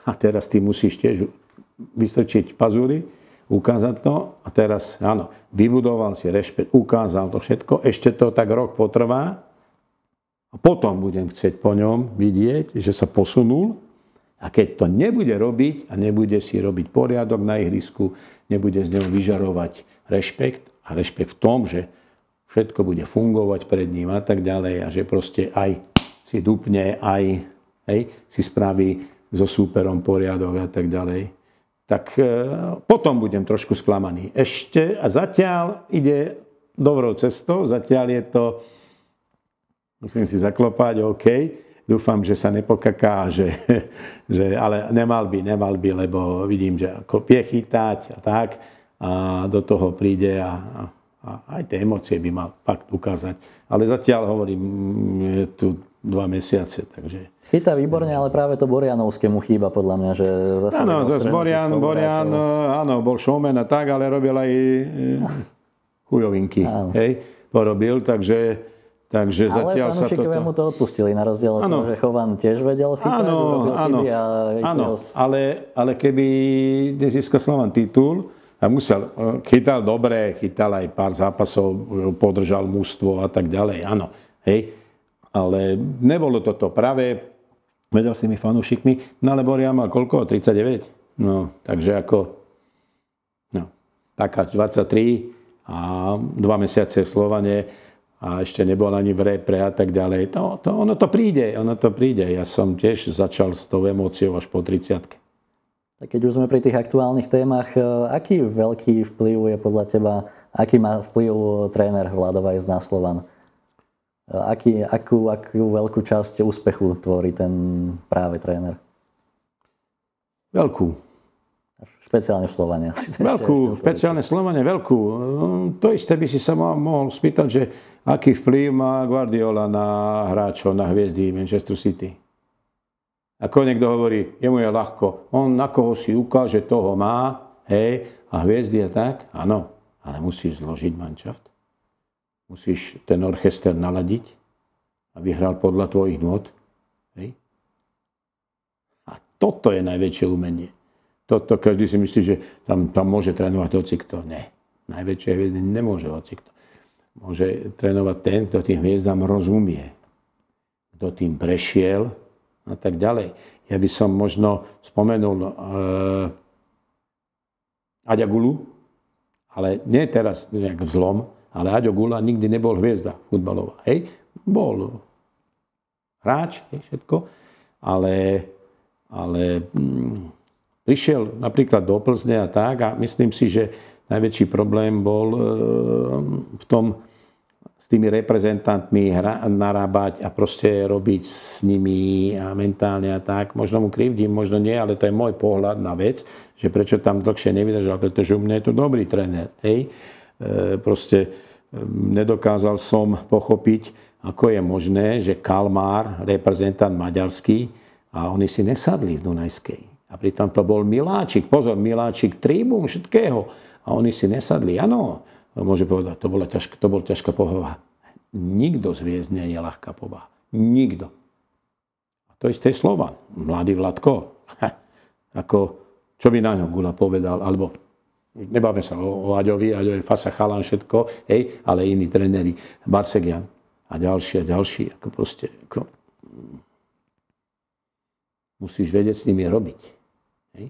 A teraz ty musíš tiež vystrčiť pazúry, ukázať to a teraz, áno, vybudoval si rešpekt, ukázal to všetko, ešte to tak rok potrvá a potom budem chcieť po ňom vidieť, že sa posunul a keď to nebude robiť a nebude si robiť poriadok na ihrisku, nebude z neho vyžarovať rešpekt a rešpekt v tom, že všetko bude fungovať pred ním a tak ďalej a že proste aj si dupne, aj si spraví so súperom poriadok a tak ďalej, tak potom budem trošku sklamaný. Ešte a zatiaľ ide dobrou cestou, zatiaľ je to, musím si zaklopať, OK, dúfam, že sa nepokaká, ale nemal by, lebo vidím, že ako vie chytať a tak a do toho príde a aj tie emócie by mal fakt ukázať. Ale zatiaľ hovorím, je tu 2 mesiace, takže... Chytá výborne, ale práve to Borianovskému chýba podľa mňa, že zase... Áno, zase Borian, áno, bol showman a tak, ale robil aj chujovinky, hej, porobil, takže zatiaľ sa toto... Ale mu to odpustili, na rozdiel od toho, že Chovan tiež vedel chytať, robil chyby a... Áno, ale keby nezískal Slovan titul, a chytal dobre, chytal aj pár zápasov, podržal mužstvo a tak ďalej, áno, hej. Ale nebolo toto práve, vedel s tými fanúšikmi, no ale Boria mal koľko? 39? No, takže ako, no, taká 23 a 2 mesiace v Slovane a ešte nebol ani v repre a tak ďalej. Ono to príde. Ja som tiež začal s tou emóciou až po 30-ke. Tak keď už sme pri tých aktuálnych témach, aký veľký vplyv je podľa teba, aký má vplyv tréner Vlado Weiss na Slovan? Akú veľkú časť úspechu tvorí ten práve tréner? Veľkú. Špeciálne v Slovane asi. Špeciálne v Slovane veľkú. To isté by si sa mohol spýtať, že aký vplyv má Guardiola na hráčov, na hviezdy Manchester City. Ako niekto hovorí, jemu je ľahko. On na koho si ukáže, toho má, hej, a hviezdy a tak. Áno, ale musíš zložiť manšaft. Musíš ten orchester naladiť, aby hral podľa tvojich nôt. Hej. A toto je najväčšie umenie. Toto každý si myslí, že tam môže trénovať hocikto. Ne. Najväčšie hviezdy nemôže hocikto. Môže trénovať ten, kto tým hviezdám rozumie. Kto tým prešiel a tak ďalej. Ja by som možno spomenul Aďa Gulu, ale nie teraz nejak vzlom, ale Aďo Gula nikdy nebol hviezda futbalová. Hej? Bol hráč, všetko, ale prišiel napríklad do Plzne a tak a myslím si, že najväčší problém bol v tom s tými reprezentantmi narábať a proste robiť s nimi a mentálne a tak. Možno mu krivdím, možno nie, ale to je môj pohľad na vec, že prečo tam dlhšie nevydržal, pretože u mňa je to dobrý tréner. Hej? Proste nedokázal som pochopiť, ako je možné, že Kalmár, reprezentant maďarský, a oni si nesadli v Dunajskej. A pritom to bol Miláčik, pozor, Miláčik tribún všetkého. A oni si nesadli. Áno, môže povedať, to bol ťažká povaha. Nikto z hviezd nie je ľahká povaha. Nikto. A to isté Slovan. Mladý Vladko. Čo by na ňo Gula povedal, alebo nebáme sa o Aďovi, Aďo je fasa chalan všetko, hej, ale iní tréneri, Barsegian a ďalší, ako proste, musíš vedieť s nimi robiť, hej.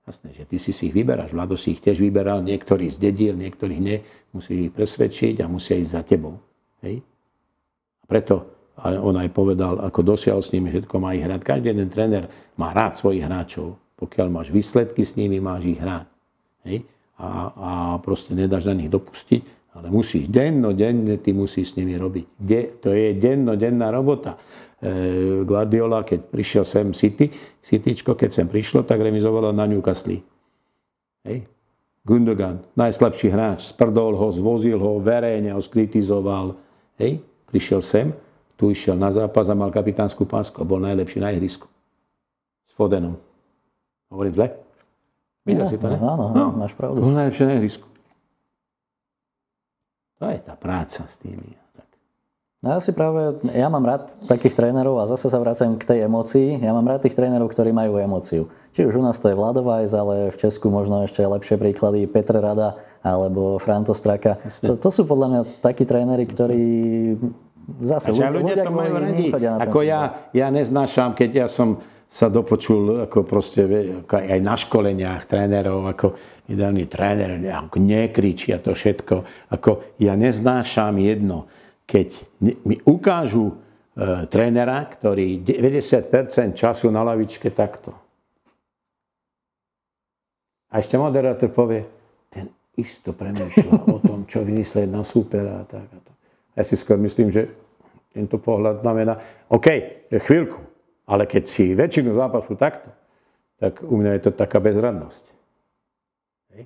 Jasné, že ty si ich vyberáš, Vlado si ich tiež vyberal, niektorých zdedil, niektorých nie, musíš ich presvedčiť a musia ísť za tebou, hej. A preto on aj povedal, ako dosiahol s nimi, všetko má ich hrať. Každý jeden tréner má rád svojich hráčov, pokiaľ máš výsledky s nimi, máš ich hrať, hej. A proste nedáš na nich dopustiť, ale musíš dennodenne, ty musíš s nimi robiť. To je dennodenná robota. Guardiola, keď prišiel sem Cityčko, keď sem prišlo, tak remizovalo na Newcastle. Hej. Gundogan, najslabší hráč, sprdol ho, zvozil ho, verejne ho skritizoval. Hej. Prišiel sem, tu išiel na zápas a mal kapitánsku pásku a bol najlepší na ihrisku. S Fodenom. Hovorím zle? Videl si to, ne? Áno, máš pravdu. Bol najlepšie na ihrisku. To je tá práca s tými. Tak. No ja mám rád takých trénerov a zase sa vracam k tej emócii. Ja mám rád tých trénerov, ktorí majú emóciu. Či už u nás to je Vlado Vajs, ale v Česku možno ešte lepšie príklady Petr Rada alebo Franto Straka. To sú podľa mňa takí tréneri, ktorí zase ľudia to majú radi. Ako ja neznášam, keď ja som sa dopočul ako proste aj na školeniach trénerov, ako ideálny tréner, ako nekričí a to všetko. Ako ja neznášam jedno. Keď mi ukážu trénera, ktorý 90% času na lavičke takto. A ešte moderátor povie, ten isto premýšľa o tom, čo vymyslieť na súpera a tak. Ja si skôr myslím, že tento pohľad znamená, OK, chvíľku, ale keď si väčšinu zápasu takto, tak u mňa je to taká bezradnosť. Hej.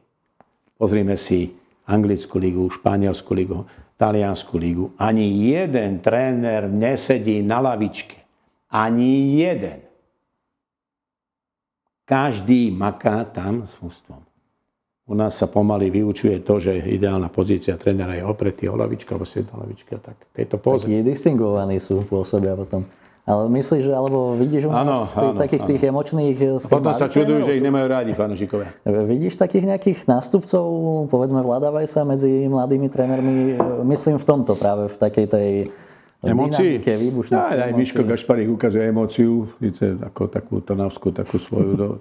Pozrime si Anglickú ligu, Španielsku ligu, Taliansku ligu. Ani jeden tréner nesedí na lavičke. Ani jeden. Každý maká tam s mužstvom. U nás sa pomaly vyučuje to, že ideálna pozícia trénera je opretý o lavičku, alebo sedí na lavičke. Tak tejto póze. Takí distingovaní sú, pôsobia potom. Ale myslíš, alebo vidíš u nás takých tých emočných... Potom sa čudujú, že ich nemajú rádi fanúšikovia. Vidíš takých nejakých nástupcov, povedzme Vlada Vajsa medzi mladými trénermi? Myslím v tomto práve, v takej tej dynamike, výbušnosti. Aj Miško Gašparík ukazuje emóciu, ako takú trnavskú, takú svoju,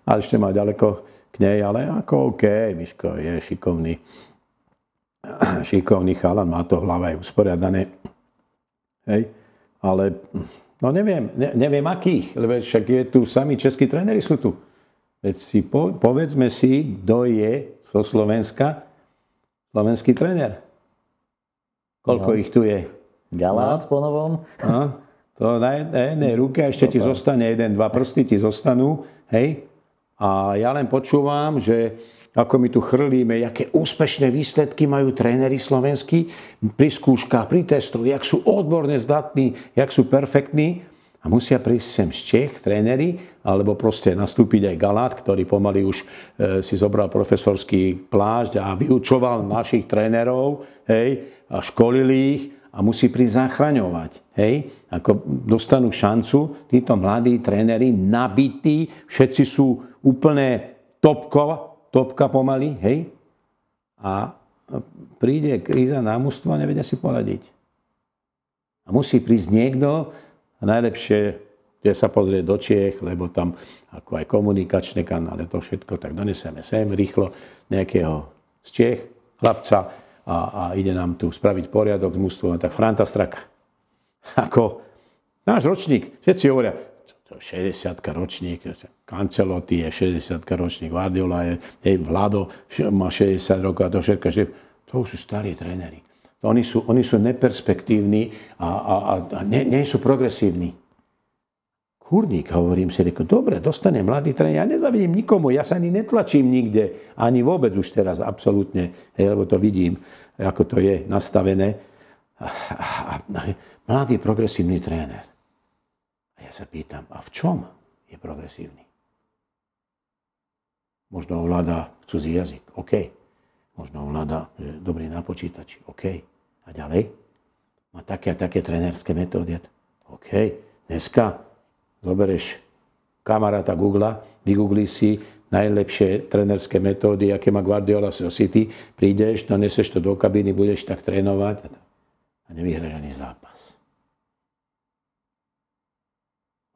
ale ešte má ďaleko k nej, ale ako OK, Miško je šikovný chalan, má to v hlave usporiadané. Hej. Ale no neviem akých, lebo však je tu, sami českí tréneri sú tu. Veď si povedzme si, kto je zo Slovenska slovenský tréner. Koľko ich tu je? Galát po novom. To na jednej ruke ešte ti zostane 1-2 prsty ti zostanú, hej. A ja len počúvam, že ako my tu chrlíme, aké úspešné výsledky majú tréneri slovenskí pri skúškach, pri testoch, jak sú odborne zdatní, jak sú perfektní. A musia prísť sem z Čech tréneri, alebo proste nastúpiť aj Galát, ktorý pomaly už si zobral profesorský plášť a vyučoval našich trénerov, hej, a školil ich a musí prísť zachraňovať. Hej. Ako dostanú šancu, títo mladí tréneri, nabití, všetci sú úplne topka pomaly, hej? A príde kríza na mužstvo a nevedia si poradiť. A musí prísť niekto, a najlepšie je sa pozrieť do Čiech, lebo tam ako aj komunikačné kanály, to všetko, tak doneseme sem rýchlo nejakého z Čiech, chlapca a ide nám tu spraviť poriadok s mužstvom, tak Franta Straka. Ako náš ročník, všetci hovoria, 60-ka ročník, Cancelotti je 60-ka ročník, Guardiola je Vlado má 60 rokov a to všetko, že to už sú starí tréneri. Oni sú neperspektívni a nie sú progresívni. Kurník, hovorím si, dobre, dostane mladý tréner, ja nezavidím nikomu, ja sa ani netlačím nikde, ani vôbec už teraz, absolútne, lebo to vidím, ako to je nastavené. Mladý progresívny tréner. A ja sa pýtam, a v čom je progresívny? Možno ovláda cudzí jazyk, OK. Možno ovláda, že je dobrý na počítači, OK. A ďalej? Má také a také trénerské metódy, OK. Dneska zoberieš kamaráta Googla, vygooglí si najlepšie trénerské metódy, aké má Guardiola z City, prídeš, doneseš to do kabíny, budeš tak trénovať a nevyhráš ani zápas.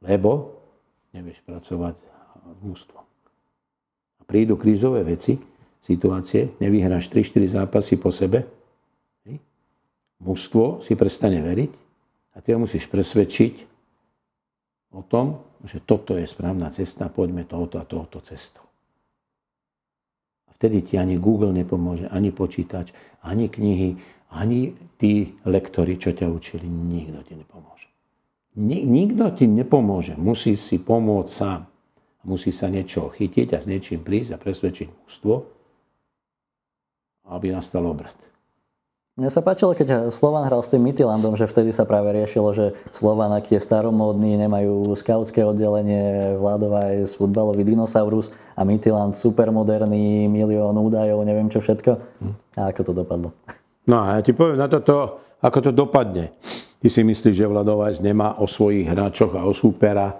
Lebo nevieš pracovať s mužstvom. A prídu krízové veci, situácie, nevyhráš 3-4 zápasy po sebe, mužstvo si prestane veriť a ty ho musíš presvedčiť o tom, že toto je správna cesta, poďme touto a touto cestou. A vtedy ti ani Google nepomôže, ani počítač, ani knihy, ani tí lektori, čo ťa učili, nikto ti nepomôže. Nikto ti nepomôže, musí si pomôcť sám. Musí sa niečo chytiť a s niečím prísť a presvedčiť mužstvo, aby nastal obrat. Mne sa páčilo, keď Slovan hral s tým Midtjyllandom, že vtedy sa práve riešilo, že Slovan aký je staromódny, nemajú skautské oddelenie, Vlado Vajs, futbalový dinosaurus a Midtjylland supermoderný, milión údajov, neviem čo všetko. A ako to dopadlo? No a ja ti poviem na toto, ako to dopadne. Ty si myslíš, že Vlado Weiss nemá o svojich hráčoch a o súpera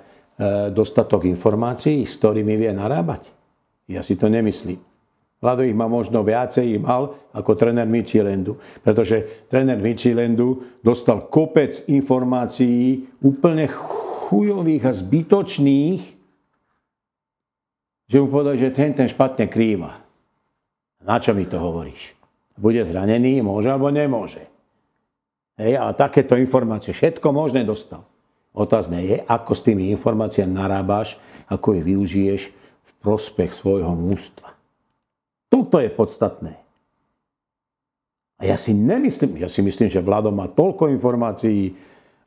dostatok informácií, s ktorými vie narábať? Ja si to nemyslím. Vlado ich má možno viacej mal ako tréner Midtjyllandu. Pretože tréner Midtjyllandu dostal kopec informácií úplne chujových a zbytočných, že mu povedal, že ten špatne krýva. Na čo mi to hovoríš? Bude zranený, môže alebo nemôže. Hej, a takéto informácie, všetko možné dostal. Otázne je, ako s tými informáciami narábaš, ako ich využiješ v prospech svojho mužstva. Toto je podstatné. A ja si myslím, že Vlado má toľko informácií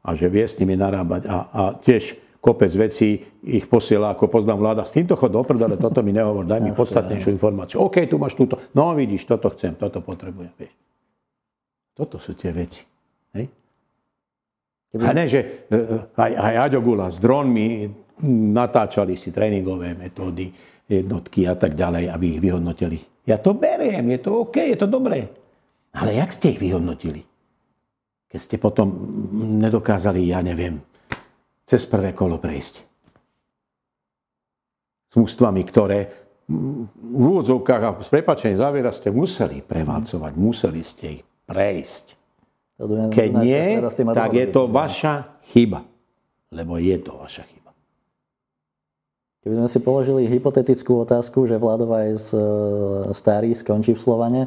a že vie s nimi narábať a tiež kopec vecí ich posiela, ako poznám Vlada. S týmto chod do prdele, toto mi nehovor, daj mi podstatnejšiu informáciu. OK, tu máš túto. No vidíš, toto chcem, toto potrebujem. Vieš. Toto sú tie veci. Hej? A ne, že aj Aďo Gula s dronmi natáčali si tréningové metódy, jednotky a tak ďalej, aby ich vyhodnotili. Ja to beriem, je to OK, je to dobré. Ale jak ste ich vyhodnotili? Keď ste potom nedokázali, ja neviem, cez prvé kolo prejsť. S mužstvami, ktoré v úvodzovkách a s prepáčením záviera ste museli prevalcovať, museli ste ich prejsť. Keď nie, tak je to vaša chyba. Lebo je to vaša chyba. Keby sme si položili hypotetickú otázku, že Vlado Weiss starý skončí v Slovane,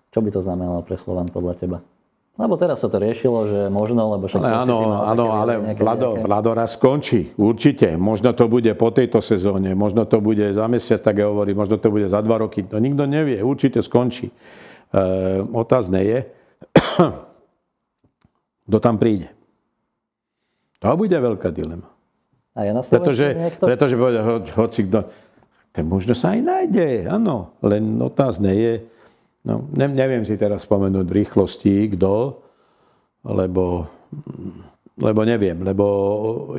čo by to znamenalo pre Slovan podľa teba? Lebo teraz sa to riešilo, že možno, lebo však... Áno, ale Vlado raz skončí. Určite. Možno to bude po tejto sezóne, možno to bude za mesiac, tak ja hovorím, možno to bude za 2 roky. To nikto nevie. Určite skončí. Otázne je, kto tam príde. To bude veľká dilema. A je na Slovensku niekto? Pretože hoci kto... Ten možno sa aj nájde, áno. Len otázne je, no, neviem si teraz spomenúť v rýchlosti, kto, lebo neviem, lebo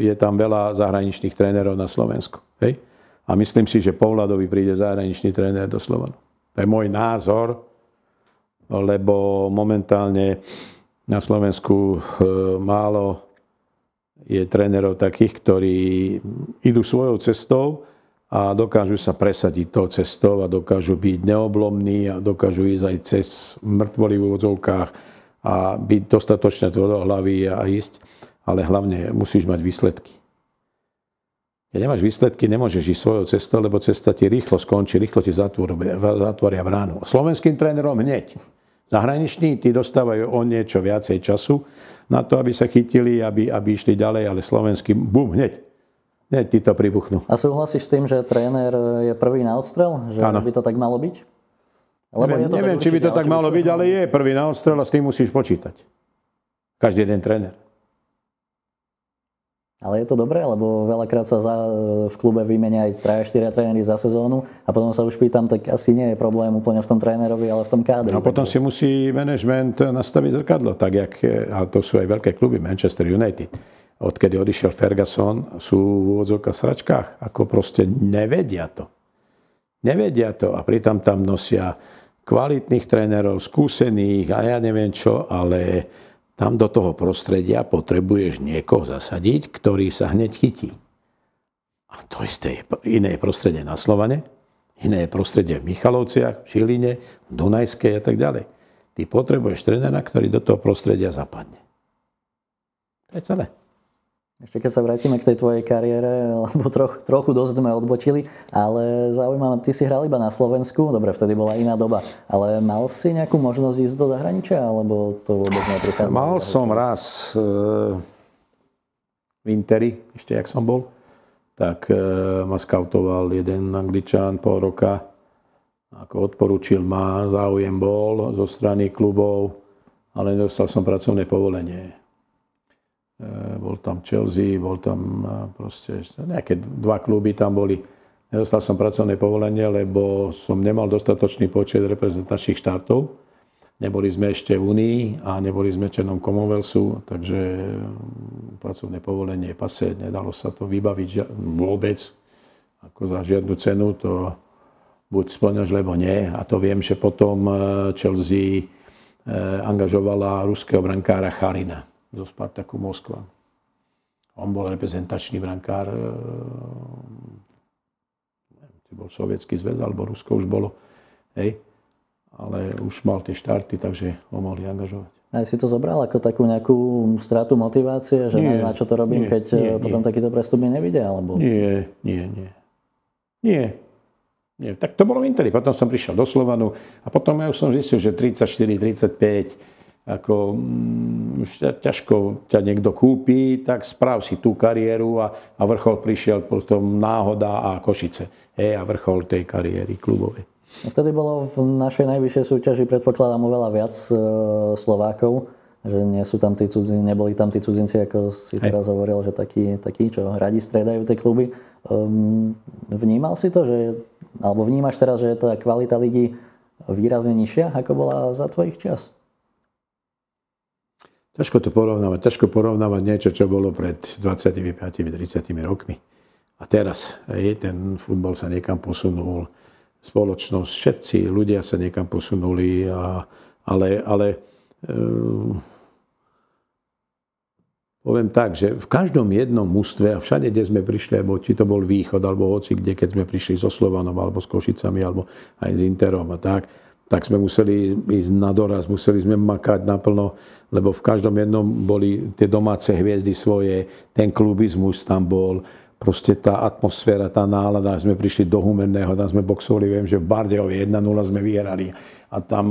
je tam veľa zahraničných trénerov na Slovensku. Hej? A myslím si, že po Vladovi príde zahraničný tréner do Slovanu. To je môj názor, lebo momentálne na Slovensku málo je trénerov takých, ktorí idú svojou cestou a dokážu sa presadiť tou cestou a dokážu byť neoblomní a dokážu ísť aj cez mŕtvoly v úvodzovkách a byť dostatočne tvrdohlavý a ísť. Ale hlavne musíš mať výsledky. Keď nemáš výsledky, nemôžeš ísť svojou cestou, lebo cesta ti rýchlo skončí, rýchlo ti zatvoria bránu. Slovenským trénerom hneď. Zahraniční tí dostávajú o niečo viacej času na to, aby sa chytili, aby išli ďalej, ale slovenský, bum, hneď. Hneď tí to pribuchnú. A súhlasíš s tým, že tréner je prvý na odstrel? Že by to tak malo byť? Lebo neviem, či by to tak malo byť, ale je prvý na odstrel a s tým musíš počítať. Každý jeden tréner. Ale je to dobré, lebo veľakrát sa v klube vymenia aj 3-4 tréneri za sezónu a potom sa už pýtam, tak asi nie je problém úplne v tom trénerovi, ale v tom kádri. A potom si musí manažment nastaviť zrkadlo, tak jak, a to sú aj veľké kluby, Manchester United. Odkedy odišiel Ferguson, sú v úvodzovkách sračkách, ako proste nevedia to. Nevedia to a pritom tam nosia kvalitných trénerov, skúsených a ja neviem čo, ale tam do toho prostredia potrebuješ niekoho zasadiť, ktorý sa hneď chytí. A to isté je iné prostredie na Slovane, iné prostredie v Michalovciach, v Žiline, v Dunajskej a tak ďalej. Ty potrebuješ trénera, ktorý do toho prostredia zapadne. To je celé. Ešte keď sa vrátime k tej tvojej kariére, lebo trochu dosť sme odbočili, ale zaujímavé, ty si hral iba na Slovensku, dobre, vtedy bola iná doba, ale mal si nejakú možnosť ísť do zahraničia, alebo to vôbec neprichádzalo? Mal som raz v Interi, ešte jak som bol, tak ma skautoval jeden Angličan pol roka, ako odporúčil ma, záujem bol zo strany klubov, ale nedostal som pracovné povolenie. Bol tam Chelsea, bol tam proste nejaké 2 kluby tam boli. Nedostal som pracovné povolenie, lebo som nemal dostatočný počet reprezentačných štátov. Neboli sme ešte v Únii a neboli sme členom Commonwealthu, takže pracovné povolenie pase, nedalo sa to vybaviť vôbec. Ako za žiadnu cenu to buď splňaš, lebo nie. A to viem, že potom Chelsea angažovala ruského brankára Charina zo Spartaku Moskva. On bol reprezentačný brankár, či bol Sovietský zväz, alebo Rusko už bolo, hej. Ale už mal tie štarty, takže ho mohli angažovať. Aj si to zobral ako takú nejakú stratu motivácie, že nie, na čo to robím, keď potom takýto prestup mi nevidia? Alebo... Nie. Tak to bolo v Interi. Potom som prišiel do Slovanu a potom ja už som zistil, že 34, 35, ako už ťažko ťa niekto kúpi, tak správ si tú kariéru a vrchol prišiel potom Náhoda a Košice. A vrchol tej kariéry klubovej. Vtedy bolo v našej najvyššej súťaži, predpokladám, oveľa viac Slovákov, že neboli tam tí cudzinci, ako si teraz hovoril, že takí, čo radi striedajú tie kluby. Vnímal si to, alebo vnímaš teraz, že je tá kvalita ligy výrazne nižšia, ako bola za tvojich čas? Ťažko to porovnávať. Ťažko porovnávať niečo, čo bolo pred 25-30 rokmi. A teraz ten futbal sa niekam posunul, spoločnosť, všetci ľudia sa niekam posunuli, ale poviem tak, že v každom jednom mužstve a všade, kde sme prišli, alebo či to bol Východ, alebo hoci kde, keď sme prišli so Slovanom, alebo s Košicami, alebo aj s Interom a tak sme museli ísť na doraz, museli sme makať naplno, lebo v každom jednom boli tie domáce hviezdy svoje, ten klubizmus tam bol, proste tá atmosféra, tá nálada, sme prišli do Humenného, tam sme boxovali, viem, že v Bardejovi 1-0 sme vyhrali a tam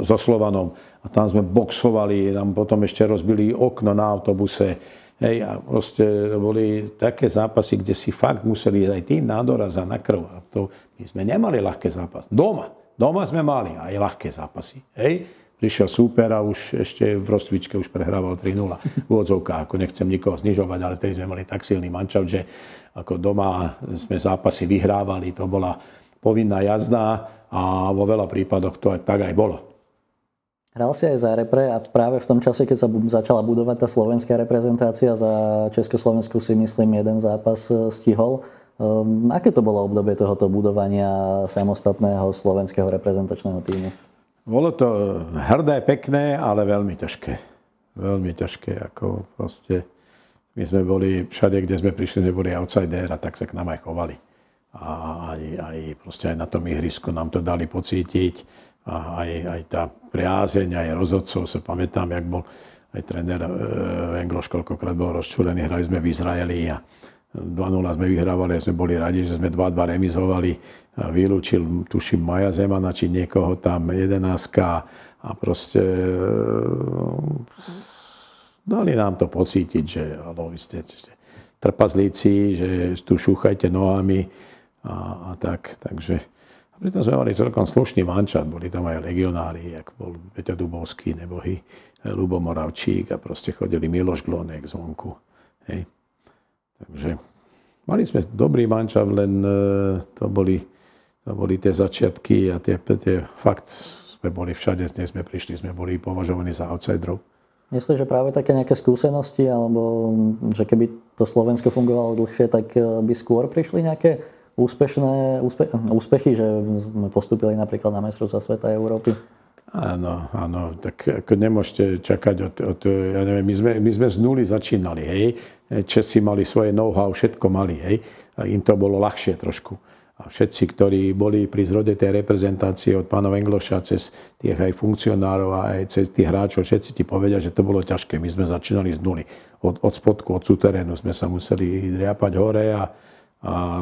so Slovanom a tam sme boxovali, tam potom ešte rozbili okno na autobuse. Hej, a proste boli také zápasy, kde si fakt museli aj tým na doraz a na krv. A to, my sme nemali ľahké zápasy. Doma sme mali aj ľahké zápasy. Hej. Prišiel súper a už ešte v Rostvičke už prehrával 3-0 v úvodzovkách. Ako nechcem nikoho znižovať, ale tedy sme mali tak silný mančaft, že ako doma sme zápasy vyhrávali. To bola povinná jazda a vo veľa prípadoch to aj tak aj bolo. Hral si aj za repre a práve v tom čase, keď sa začala budovať tá slovenská reprezentácia, za Československu si myslím jeden zápas stihol. Aké to bolo obdobie tohoto budovania samostatného slovenského reprezentačného tímu? Bolo to hrdé, pekné, ale veľmi ťažké. Veľmi ťažké. Ako proste, my sme boli všade, kde sme prišli, neboli outsider a tak sa k nám aj chovali. A aj proste aj na tom ihrisku nám to dali pocítiť. A aj tá priazeň, aj rozhodcov, sa pamätám, jak bol aj tréner Engloš, koľkokrát bol rozčúlený, hrali sme v Izraeli a 2-0 sme vyhrávali a sme boli radi, že sme 2-2 remizovali. Vylúčil, tuším, Maja Zemana, či niekoho tam, 11 a proste dali nám to pocítiť, že vy ste trpazlíci, že tu šúchajte nohami a tak. Takže a pritom sme mali celkom slušný mančat, boli tam aj legionári, ako bol Peťo Dubovský, nebohy Ľubo Moravčík a proste chodili Miloš Glonek zvonku. Hej. Takže mali sme dobrý mančaft, len to boli tie začiatky a tie fakt sme boli všade, kde sme prišli, sme boli považovaní za outsiderov. Myslíš, že práve také nejaké skúsenosti, alebo že keby to Slovensko fungovalo dlhšie, tak by skôr prišli nejaké úspechy, že sme postúpili napríklad na majstrovstvá sveta a Európy? Áno, tak ako nemôžete čakať ja neviem, my sme z nuly začínali, hej. Česi mali svoje know-how, všetko mali, hej. A im to bolo ľahšie trošku. A všetci, ktorí boli pri zrode tej reprezentácie od pána Engloša cez tých aj funkcionárov a aj cez tých hráčov, všetci ti povedia, že to bolo ťažké. My sme začínali z nuly. Od spodku, od súterénu sme sa museli driapať hore a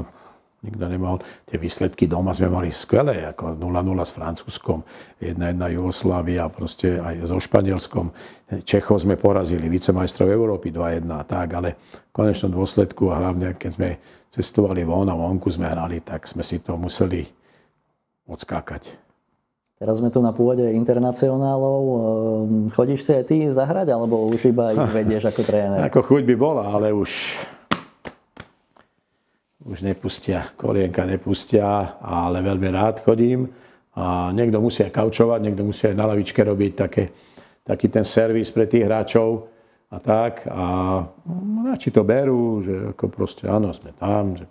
nikto nemohol. Tie výsledky doma sme mali skvelé, ako 0-0 s Francúzskom, 1-1 Jugoslávia, proste aj so Španielskom. Čechov sme porazili, vicemajstrov Európy 2-1 a tak, ale v konečnom dôsledku, a hlavne keď sme cestovali von a vonku sme hrali, tak sme si to museli odskákať. Teraz sme tu na pôde internacionálov. Chodíš si aj ty zahrať, alebo už iba ich vedieš ako tréner? Ako chuť by bola, ale už nepustia, kolienka nepustia, ale veľmi rád chodím. A niekto musí aj kaučovať, niekto musí aj na lavičke robiť taký ten servis pre tých hráčov a tak. A či to berú, že ako proste áno, sme tam, že,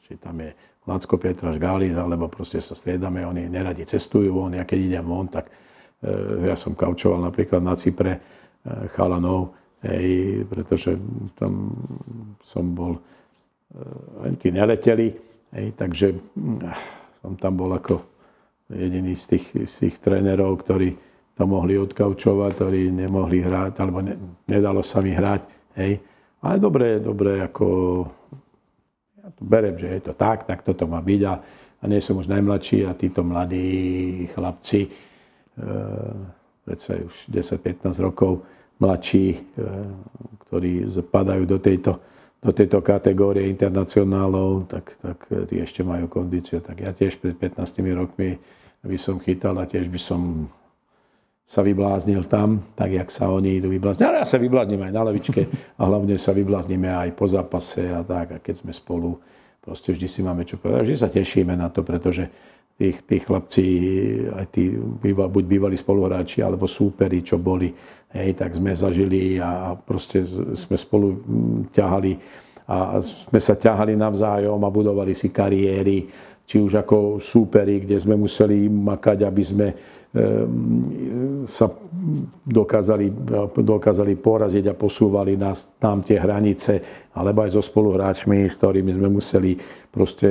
či tam je Lacko, Pietraš, Gális, alebo proste sa striedame, oni neradi cestujú von, ja keď idem von, tak Ja som kaučoval napríklad na Cypre chalanov, hej, pretože tam som bol, len tí neleteli, hej, takže som tam bol ako jediný z tých trénerov, ktorí to mohli odkaučovať, ktorí nemohli hrať, alebo nedalo sa mi hrať, hej. Ale dobre, ako ja to beriem, že je to tak toto má byť a nie som už najmladší a títo mladí chlapci, predsa už 10-15 rokov mladší, ktorí padajú do tejto kategórie internacionálov, tak tí ešte majú kondíciu. Tak ja tiež pred 15 rokmi by som chytal a tiež by som sa vybláznil tam, tak jak sa oni idú vyblázniť. Ale ja sa vybláznim aj na lavičke a hlavne sa vybláznime aj po zápase a tak. A keď sme spolu, proste vždy si máme čo povedať. Vždy sa tešíme na to, pretože tí chlapci, aj tí buď bývalí spoluhráči, alebo súperi, čo boli, hej, tak sme zažili a proste sme spolu ťahali a sme sa ťahali navzájom a budovali si kariéry, či už ako súperi, kde sme museli makať, aby sme sa dokázali poraziť a posúvali nás tam tie hranice, alebo aj so spoluhráčmi, s ktorými sme museli proste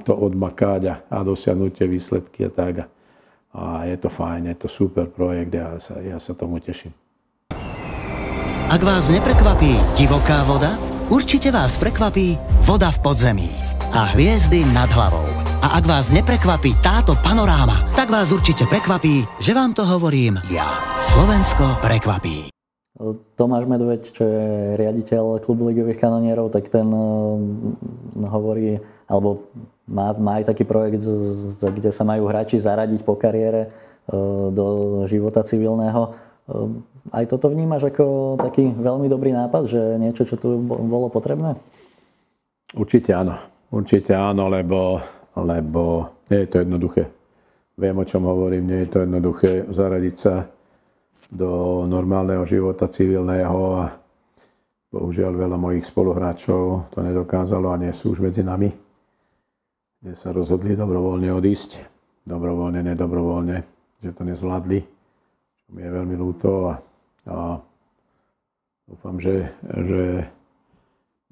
to odmakať a dosiahnuť tie výsledky a tak. A je to fajn, je to super projekt a ja sa tomu teším. Ak vás neprekvapí divoká voda, určite vás prekvapí voda v podzemí a hviezdy nad hlavou. A ak vás neprekvapí táto panoráma, tak vás určite prekvapí, že vám to hovorím ja. Slovensko prekvapí. Tomáš Medveď, čo je riaditeľ klubu ligových kanonierov, tak ten hovorí, alebo má aj taký projekt, kde sa majú hráči zaradiť po kariére do života civilného. Aj toto vnímaš ako taký veľmi dobrý nápad, že niečo, čo tu bolo potrebné? Určite áno, lebo nie je to jednoduché. Viem, o čom hovorím, nie je to jednoduché zaradiť sa do normálneho života civilného a bohužiaľ veľa mojich spoluhráčov to nedokázalo a nie sú už medzi nami, kde sa rozhodli dobrovoľne odísť, dobrovoľne, nedobrovoľne, že to nezvládli, čo mi je veľmi ľúto a dúfam, že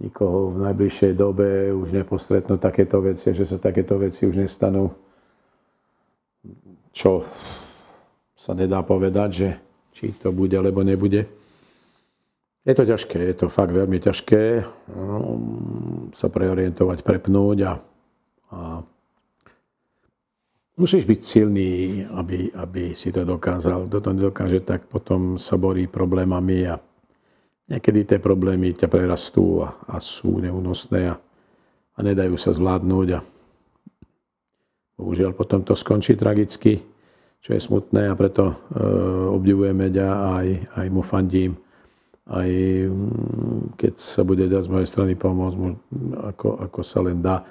nikoho v najbližšej dobe už nepostretnú takéto veci, že sa takéto veci už nestanú. Čo sa nedá povedať, že či to bude, alebo nebude. Je to ťažké, je to fakt veľmi ťažké sa preorientovať, prepnúť a musíš byť silný, aby si to dokázal. Kto to nedokáže, tak potom sa borí problémami a niekedy tie problémy ťa prerastú a sú neúnosné a nedajú sa zvládnuť a bohužiaľ potom to skončí tragicky, čo je smutné a preto obdivujeme ťa a aj mu fandím. Aj keď sa bude dať z mojej strany pomôcť, ako sa len dá,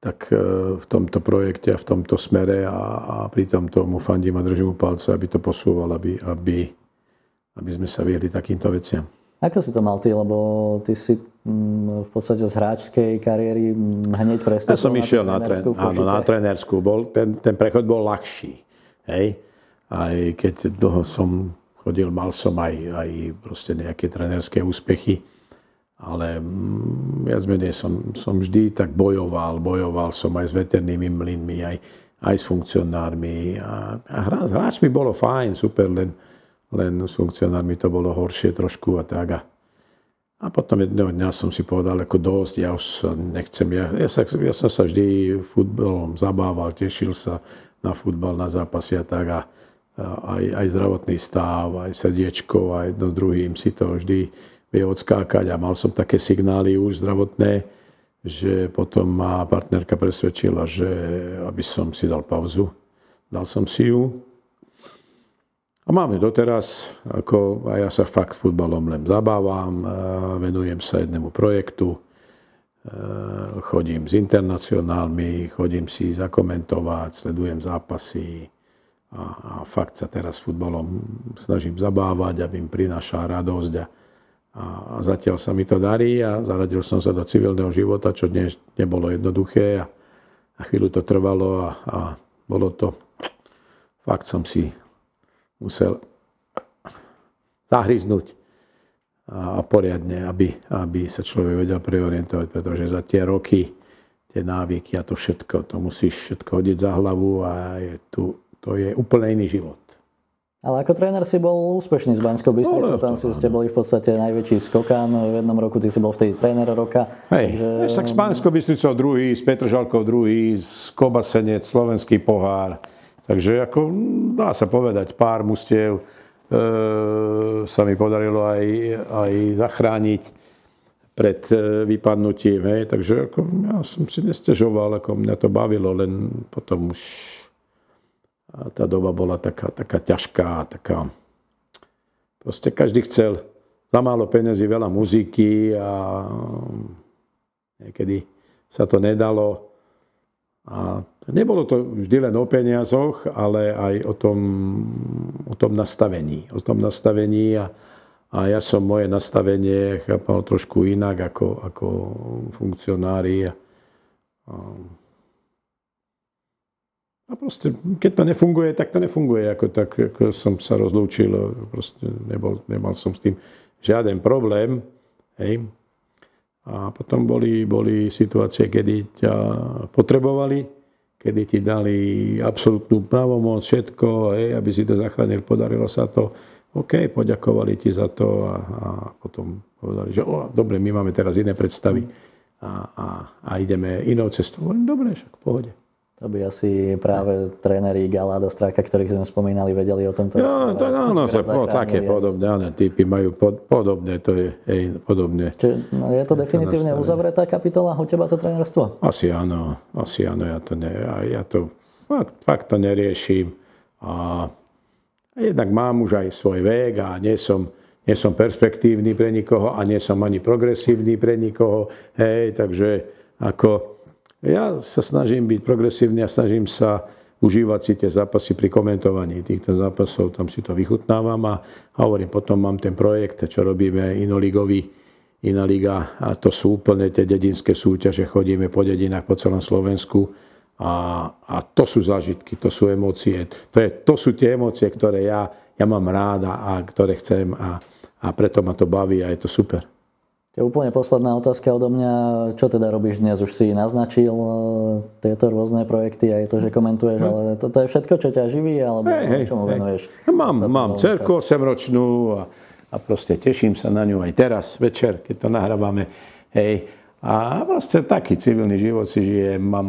tak v tomto projekte a v tomto smere a pri tomto mu fandím a držím mu palce, aby to posúval, aby sme sa vyhli takýmto veciam. Ako si to mal ty? Lebo ty si v podstate z hráčskej kariéry hneď prestúpil. Ja som išiel na trénerskú. Ten prechod bol ľahší. Hej? Aj keď dlho som chodil, mal som aj proste nejaké trénerské úspechy. Ale viac menej som vždy tak bojoval. Bojoval som aj s veternými mlynmi, aj s funkcionármi. A hráčmi bolo fajn, super, len s funkcionármi to bolo horšie trošku a tak. A potom jedného dňa som si povedal, ako dosť, ja už nechcem. Ja som sa vždy futbalom zabával, tešil sa na futbal, na zápasy a tak. A aj zdravotný stav, aj srdiečko, aj jedno s druhým si to vždy vie odskákať. A mal som také signály už zdravotné, že potom ma partnerka presvedčila, že aby som si dal pauzu. Dal som si ju. A máme doteraz, a ja sa fakt futbalom len zabávam, venujem sa jednému projektu, chodím s internacionálmi, chodím si zakomentovať, sledujem zápasy a fakt sa teraz futbalom snažím zabávať, aby im prináša radosť a zatiaľ sa mi to darí a zaradil som sa do civilného života, čo dnes nebolo jednoduché a chvíľu to trvalo a bolo to fakt som si musel zahryznúť a poriadne, aby sa človek vedel preorientovať, pretože za tie roky, tie návyky a to všetko, to musíš všetko hodiť za hlavu a to je úplne iný život. Ale ako tréner si bol úspešný s Banskou Bystricou, tam ste boli v podstate najväčší skokán, v jednom roku ty si bol vtedy tréner roka. Hej, takže... tak s Banskou Bystricou druhý, s Petržalkou druhý, s Kobasenec, slovenský pohár. Takže ako dá sa povedať, pár mustiev sa mi podarilo aj zachrániť pred vypadnutím. Hej. Takže ako, ja som si nesťažoval, ako mňa to bavilo, len potom už tá doba bola taká ťažká, taká... Proste každý chcel za málo peniazí, veľa muziky a niekedy sa to nedalo. A nebolo to vždy len o peniazoch, ale aj o tom nastavení. O tom nastavení a ja som moje nastavenie chápal trošku inak ako funkcionári. A proste, keď to nefunguje, tak to nefunguje. Ako som sa rozlúčil, proste nemal som s tým žiaden problém. Hej. A potom boli situácie, kedy ťa potrebovali, kedy ti dali absolútnu právomoc, všetko, hej, aby si to zachránil, podarilo sa to. OK, poďakovali ti za to a potom povedali, že dobre, my máme teraz iné predstavy a ideme inou cestou. Dobre, však v pohode. To by asi práve tréneri Gala do Stráka, ktorých sme spomínali, vedeli o tomto. No, také podobné, áno, typy majú podobné, to je podobné. Čiže, je to definitívne uzavretá kapitola u teba to trénerstvo? Asi áno, ja to fakt to neriešim. A jednak mám už aj svoj vek a nie som perspektívny pre nikoho a nie som ani progresívny pre nikoho. Hej, takže ako... Ja sa snažím byť progresívny a snažím sa užívať si tie zápasy pri komentovaní týchto zápasov. Tam si to vychutnávam a hovorím, potom mám ten projekt, čo robíme Iná liga a to sú úplne tie dedinské súťaže. Chodíme po dedinách po celom Slovensku a to sú zážitky, to sú emócie. To sú tie emócie, ktoré ja mám ráda a ktoré chcem a preto ma to baví a je to super. To je úplne posledná otázka odo mňa. Čo teda robíš dnes? Už si naznačil tieto rôzne projekty a je to, že komentuješ, ale toto je všetko, čo ťa živí, alebo čomu venuješ? Mám dcerku 8-ročnú a proste teším sa na ňu aj teraz, večer, keď to nahrávame. Hej. A proste taký civilný život si žijem. Mám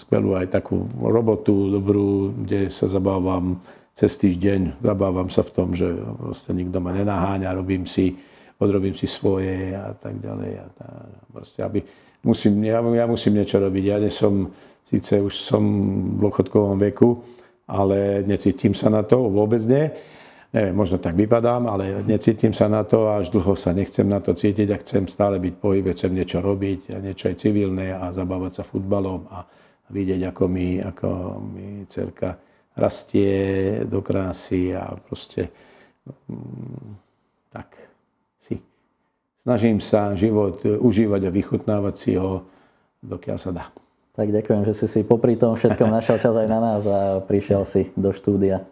skvelú aj takú robotu dobrú, kde sa zabávam cez týždeň. Zabávam sa v tom, že proste nikto ma nenaháňa, odrobím si svoje a tak ďalej. Proste, ja musím niečo robiť. Ja síce už som v dôchodkovom veku, ale necítim sa na to, vôbec nie. Neviem, možno tak vypadám, ale necítim sa na to a až dlho sa nechcem na to cítiť a chcem stále byť v pohybe, chcem niečo robiť, niečo aj civilné a zabávať sa futbalom a vidieť, ako mi dcerka rastie do krásy a proste tak. Snažím sa život užívať a vychutnávať si ho, dokiaľ sa dá. Tak ďakujem, že si popri tom všetkom našiel čas aj na nás a prišiel si do štúdia.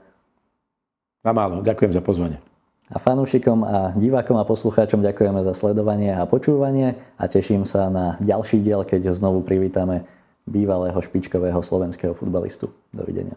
Na málo, ďakujem za pozvanie. A fanúšikom a divákom a poslucháčom ďakujeme za sledovanie a počúvanie a teším sa na ďalší diel, keď znovu privítame bývalého špičkového slovenského futbalistu. Dovidenia.